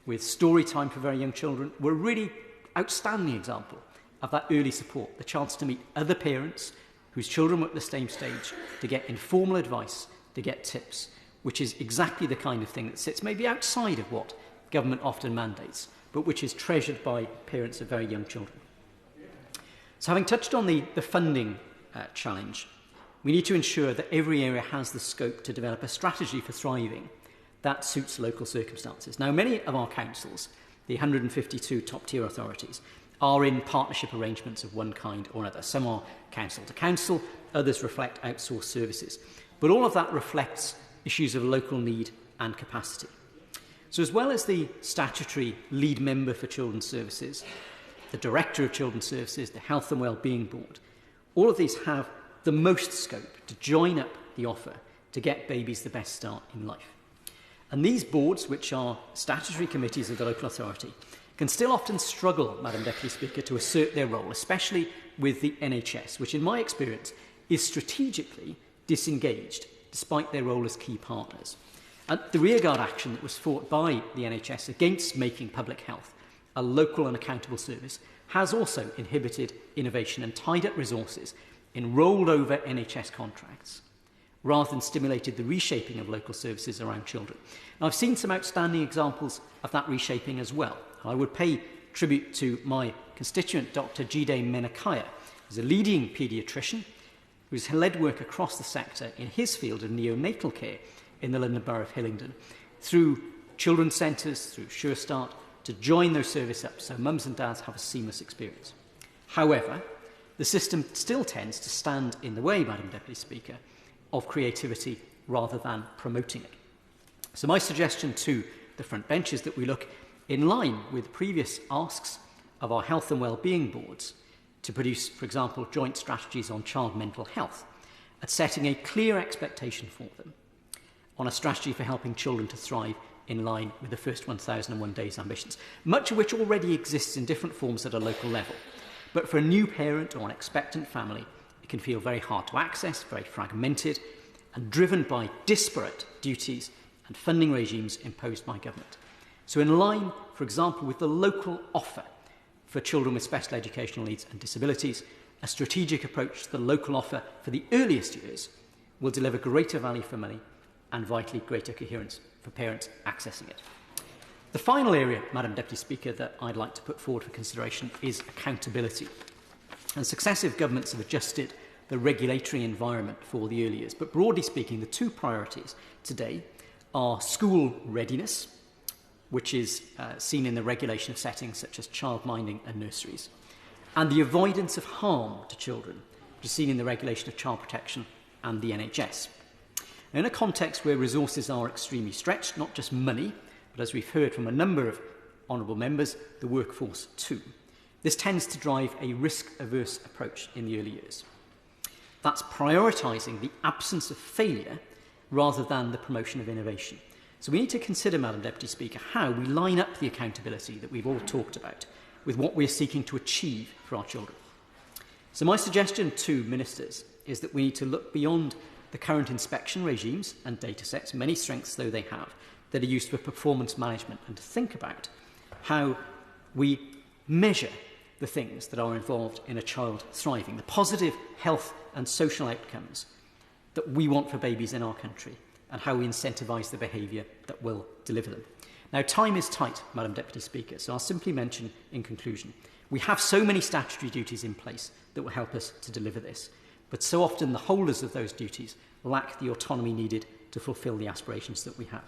with story time for very young children, were a really outstanding example of that early support, the chance to meet other parents whose children were at the same stage, to get informal advice, to get tips, which is exactly the kind of thing that sits maybe outside of what government often mandates, but which is treasured by parents of very young children. So having touched on the funding challenge, we need to ensure that every area has the scope to develop a strategy for thriving that suits local circumstances. Now, many of our councils, the 152 top-tier authorities, are in partnership arrangements of one kind or another. Some are council to council, others reflect outsourced services. But all of that reflects issues of local need and capacity. So as well as the statutory lead member for children's services, the director of children's services, the Health and Wellbeing Board, all of these have the most scope to join up the offer to get babies the best start in life. And these boards, which are statutory committees of the local authority, can still often struggle, Madam Deputy Speaker, to assert their role, especially with the NHS, which in my experience is strategically disengaged despite their role as key partners. And the rearguard action that was fought by the NHS against making public health a local and accountable service has also inhibited innovation and tied up resources in rolled over NHS contracts, rather than stimulated the reshaping of local services around children. Now, I've seen some outstanding examples of that reshaping as well. I would pay tribute to my constituent, Dr. Jide Menakaya, who's a leading paediatrician who's led work across the sector in his field of neonatal care in the London Borough of Hillingdon, through children's centres, through Sure Start, to join those services up so mums and dads have a seamless experience. However, the system still tends to stand in the way, Madam Deputy Speaker, of creativity rather than promoting it. So my suggestion to the front bench is that we look in line with previous asks of our health and wellbeing boards to produce, for example, joint strategies on child mental health, at setting a clear expectation for them on a strategy for helping children to thrive in line with the first 1001 days ambitions, much of which already exists in different forms at a local level. But for a new parent or an expectant family, it can feel very hard to access, very fragmented, and driven by disparate duties and funding regimes imposed by government. So in line, for example, with the local offer for children with special educational needs and disabilities, a strategic approach to the local offer for the earliest years will deliver greater value for money and vitally greater coherence for parents accessing it. The final area, Madam Deputy Speaker, that I'd like to put forward for consideration is accountability. And successive governments have adjusted the regulatory environment for the early years. But broadly speaking, the two priorities today are school readiness, which is seen in the regulation of settings such as childminding and nurseries, and the avoidance of harm to children, which is seen in the regulation of child protection and the NHS. Now, in a context where resources are extremely stretched, not just money, but as we've heard from a number of honourable members, the workforce too, this tends to drive a risk-averse approach in the early years. That's prioritising the absence of failure rather than the promotion of innovation. So we need to consider, Madam Deputy Speaker, how we line up the accountability that we've all talked about with what we're seeking to achieve for our children. So my suggestion to ministers is that we need to look beyond the current inspection regimes and data sets, many strengths though they have, that are used for performance management, and to think about how we measure the things that are involved in a child thriving, the positive health and social outcomes that we want for babies in our country, and how we incentivise the behaviour that will deliver them. Now, time is tight, Madam Deputy Speaker, so I'll simply mention in conclusion, we have so many statutory duties in place that will help us to deliver this, but so often the holders of those duties lack the autonomy needed to fulfil the aspirations that we have.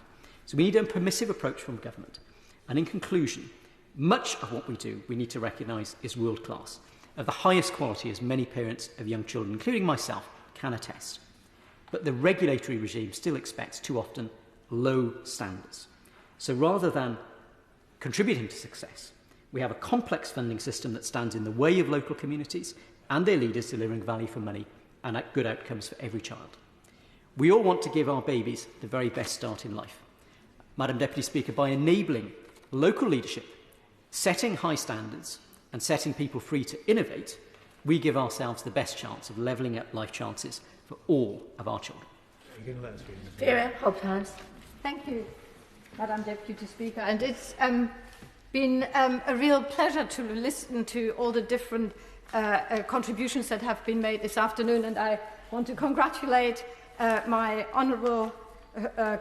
So we need a permissive approach from government. And in conclusion, much of what we do, we need to recognise is world-class, of the highest quality, as many parents of young children, including myself, can attest. But the regulatory regime still expects too often low standards. So rather than contributing to success, we have a complex funding system that stands in the way of local communities and their leaders delivering value for money and good outcomes for every child. We all want to give our babies the very best start in life. Madam Deputy Speaker, by enabling local leadership, setting high standards and setting people free to innovate, we give ourselves the best chance of levelling up life chances for all of our children. Vera Hopkins. Thank you, Madam Deputy Speaker. And it's been a real pleasure to listen to all the different contributions that have been made this afternoon. And I want to congratulate my honourable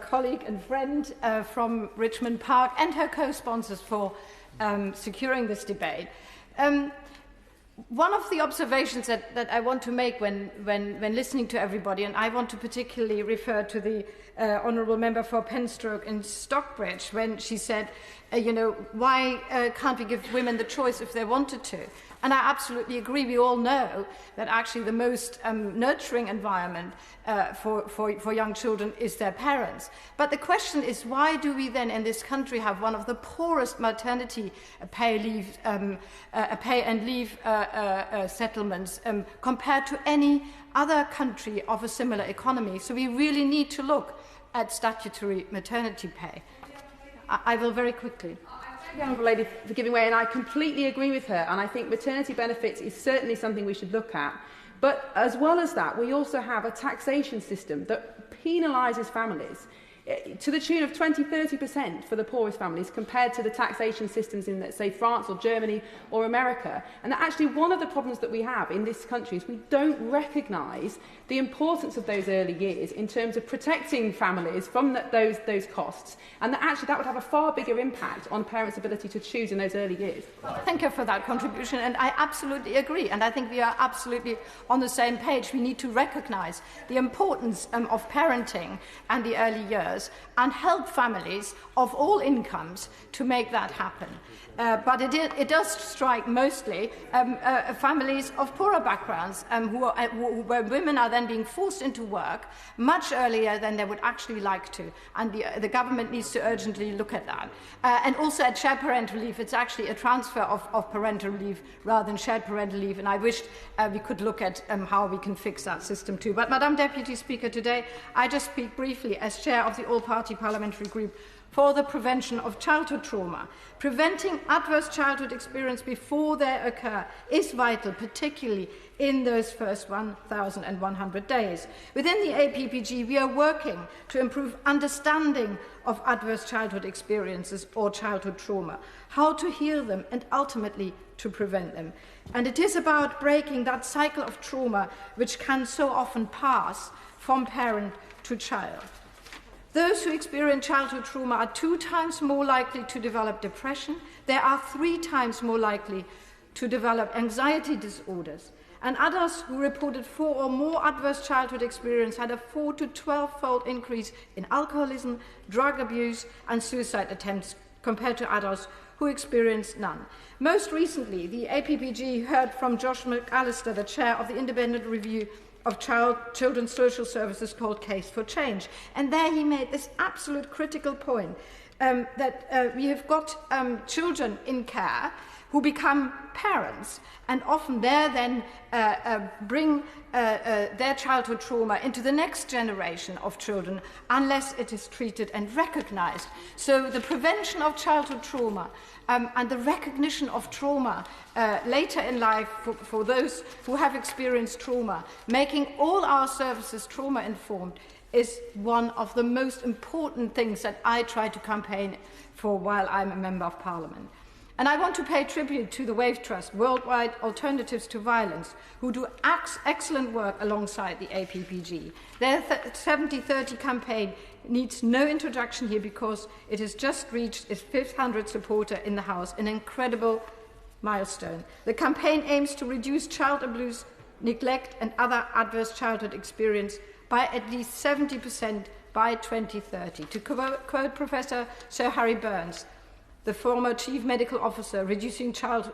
colleague and friend from Richmond Park and her co-sponsors for securing this debate. One of the observations that I want to make when listening to everybody, and I want to particularly refer to the Honourable Member for Penstroke in Stockbridge, when she said, why can't we give women the choice if they wanted to? And I absolutely agree. We all know that actually the most nurturing environment for young children is their parents. But the question is, why do we then in this country have one of the poorest maternity pay and leave settlements compared to any other country of a similar economy? So we really need to look at statutory maternity pay. I will very quickly. The Honourable Lady for giving way, and I completely agree with her, and I think maternity benefits is certainly something we should look at. But as well as that, we also have a taxation system that penalises families to the tune of 20-30% for the poorest families compared to the taxation systems in, let's say, France or Germany or America. And that actually one of the problems that we have in this country is we don't recognise the importance of those early years in terms of protecting families from those costs, and that actually that would have a far bigger impact on parents' ability to choose in those early years. Thank you for that contribution, and I absolutely agree, and I think we are absolutely on the same page. We need to recognise the importance of parenting and the early years and help families of all incomes to make that happen. But it does strike mostly families of poorer backgrounds where women are then being forced into work much earlier than they would actually like to. And the government needs to urgently look at that. And also at shared parental leave, it's actually a transfer of parental leave rather than shared parental leave. And I wished we could look at how we can fix that system too. But Madam Deputy Speaker, today I just speak briefly as chair of the all-party parliamentary group for the prevention of childhood trauma. Preventing adverse childhood experience before they occur is vital, particularly in those first 1,100 days. Within the APPG, we are working to improve understanding of adverse childhood experiences or childhood trauma, how to heal them, and ultimately to prevent them. And it is about breaking that cycle of trauma which can so often pass from parent to child. Those who experience childhood trauma are 2 times more likely to develop depression. They are 3 times more likely to develop anxiety disorders. And adults who reported 4 or more adverse childhood experience had a 4 to 12-fold increase in alcoholism, drug abuse, and suicide attempts compared to adults who experienced none. Most recently, the APPG heard from Josh McAllister, the chair of the independent review of children's social services called Case for Change. And there he made this absolute critical point that we have got children in care who become parents, and often they then bring their childhood trauma into the next generation of children unless it is treated and recognized. So the prevention of childhood trauma and the recognition of trauma later in life for those who have experienced trauma, making all our services trauma-informed, is one of the most important things that I try to campaign for while I'm a Member of Parliament. And I want to pay tribute to the WAVE Trust, Worldwide Alternatives to Violence, who do excellent work alongside the APPG. Their 70-30 campaign needs no introduction here because it has just reached its 500th supporter in the House, an incredible milestone. The campaign aims to reduce child abuse, neglect and other adverse childhood experience by at least 70% by 2030. To quote Professor Sir Harry Burns, the former Chief Medical Officer, reducing child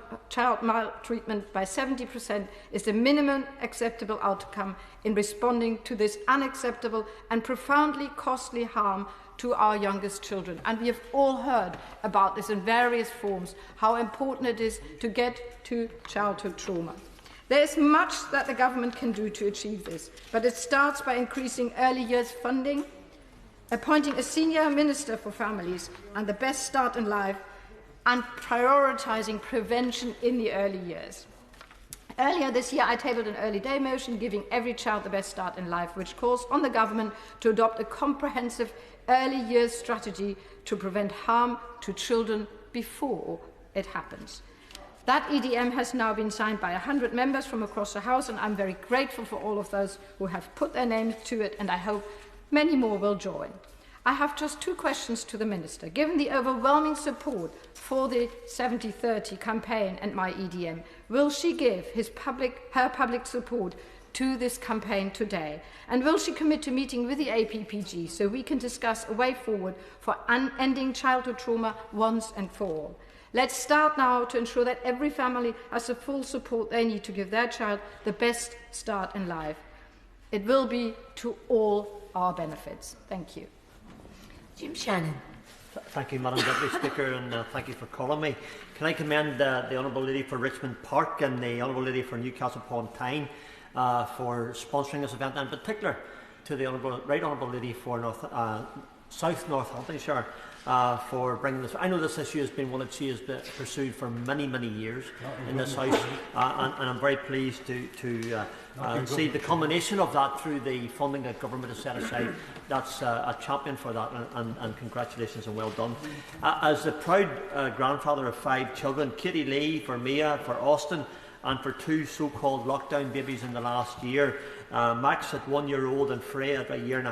maltreatment by 70% is the minimum acceptable outcome in responding to this unacceptable and profoundly costly harm to our youngest children. And we have all heard about this in various forms, how important it is to get to childhood trauma. There is much that the government can do to achieve this, but it starts by increasing early years funding, appointing a senior minister for families and the best start in life, and prioritising prevention in the early years. Earlier this year, I tabled an early day motion giving every child the best start in life, which calls on the government to adopt a comprehensive early years strategy to prevent harm to children before it happens. That EDM has now been signed by 100 members from across the House, and I'm very grateful for all of those who have put their names to it, and I hope many more will join. I have just two questions to the Minister. Given the overwhelming support for the 70-30 campaign and my EDM, will she give her public support to this campaign today? And will she commit to meeting with the APPG so we can discuss a way forward for ending childhood trauma once and for all? Let's start now to ensure that every family has the full support they need to give their child the best start in life. It will be to all our benefits. Thank you. Jim Shannon. Thank you, Madam Deputy Speaker, and thank you for calling me. Can I commend the Honourable Lady for Richmond Park and the Honourable Lady for Newcastle upon Tyne for sponsoring this event, and in particular to the Right Honourable Lady for South Northamptonshire for bringing this. I know this issue has been one that she has pursued for many, many years in this House, and I'm very pleased to see the culmination of that through the funding that government has set aside. That's a champion for that, and congratulations and well done. As the proud grandfather of 5 children, Katie Lee, for Mia, for Austin, and for 2 so-called lockdown babies in the last year, Max at 1 year old and Freya at 1.5 years,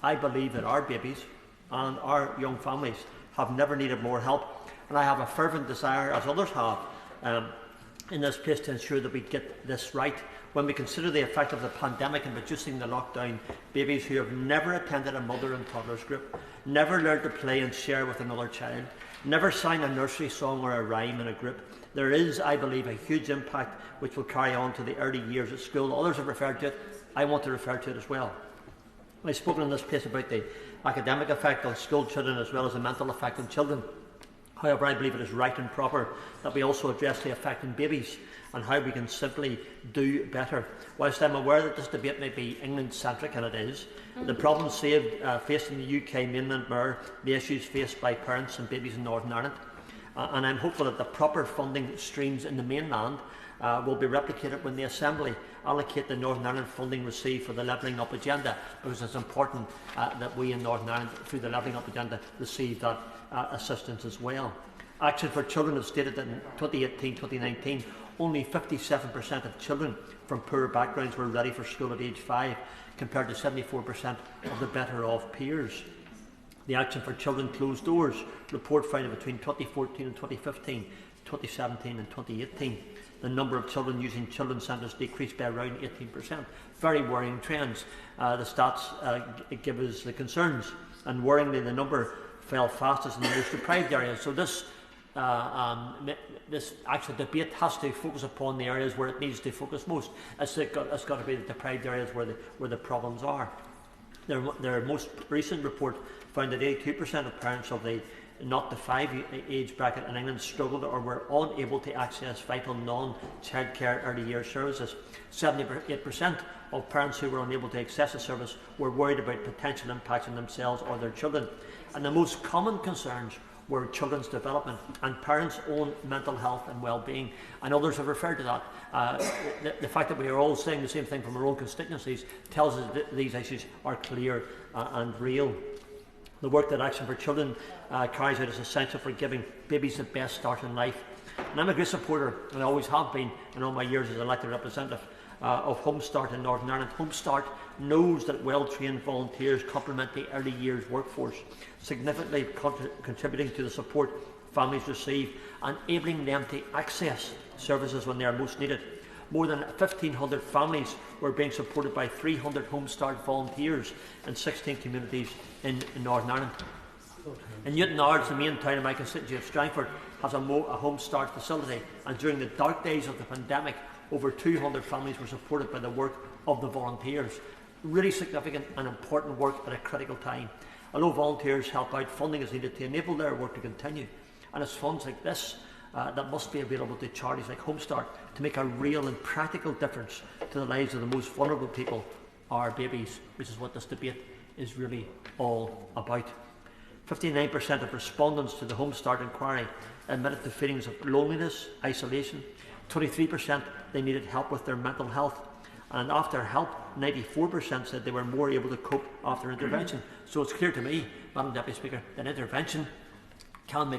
I believe that our babies and our young families have never needed more help, and I have a fervent desire, as others have, in this place to ensure that we get this right. When we consider the effect of the pandemic in reducing the lockdown babies who have never attended a mother and toddlers group, never learned to play and share with another child, never sang a nursery song or a rhyme in a group, there is, I believe, a huge impact which will carry on to the early years at school. Others have referred to it. I want to refer to it as well. I've spoken in this place about the academic effect on school children as well as the mental effect on children. However, I believe it is right and proper that we also address the effect on babies and how we can simply do better. Whilst I'm aware that this debate may be England-centric, and it is, the problems faced in the UK mainland mirror the issues faced by parents and babies in Northern Ireland. And I'm hopeful that the proper funding streams in the mainland will be replicated when the Assembly allocate the Northern Ireland funding received for the Levelling Up agenda, because it's important that we in Northern Ireland, through the Levelling Up agenda, receive that assistance as well. Action for Children have stated that in 2018-2019, only 57% of children from poor backgrounds were ready for school at age 5, compared to 74% of the better off peers. The Action for Children Closed Doors report found that between 2014 and 2015, 2017 and 2018, the number of children using children's centres decreased by around 18%. Very worrying trends. The stats give us the concerns, and worryingly the number fell fastest in the most deprived areas. So this actual debate has to focus upon the areas where it needs to focus most. It's got to be the deprived areas where the problems are. Their most recent report found that 82% of parents of the 0 to 5 age bracket in England struggled or were unable to access vital non-childcare early years services. 78% of parents who were unable to access the service were worried about potential impacts on themselves or their children. And the most common concerns were children's development and parents' own mental health and well-being. And others have referred to that. The fact that we are all saying the same thing from our own constituencies tells us that these issues are clear and real. The work that Action for Children carries out is essential for giving babies the best start in life. And I'm a great supporter, and I always have been in all my years as elected representative, of Home Start in Northern Ireland. Home Start knows that well-trained volunteers complement the early years workforce, significantly contributing to the support families receive and enabling them to access services when they are most needed. More than 1,500 families were being supported by 300 Home Start volunteers in 16 communities in Northern Ireland. In Newton Ards, the main town of my constituency of Strangford, has a Home Start facility, and during the dark days of the pandemic, over 200 families were supported by the work of the volunteers. Really significant and important work at a critical time. Although volunteers help out, funding is needed to enable their work to continue, and it's funds like this that must be available to charities like Home Start to make a real and practical difference to the lives of the most vulnerable people, our babies, which is what this debate is really all about. 59% of respondents to the Home Start inquiry admitted to feelings of loneliness, isolation. 23% they needed help with their mental health. And after help, 94% said they were more able to cope after intervention. So it's clear to me, Madam Deputy Speaker, that intervention can make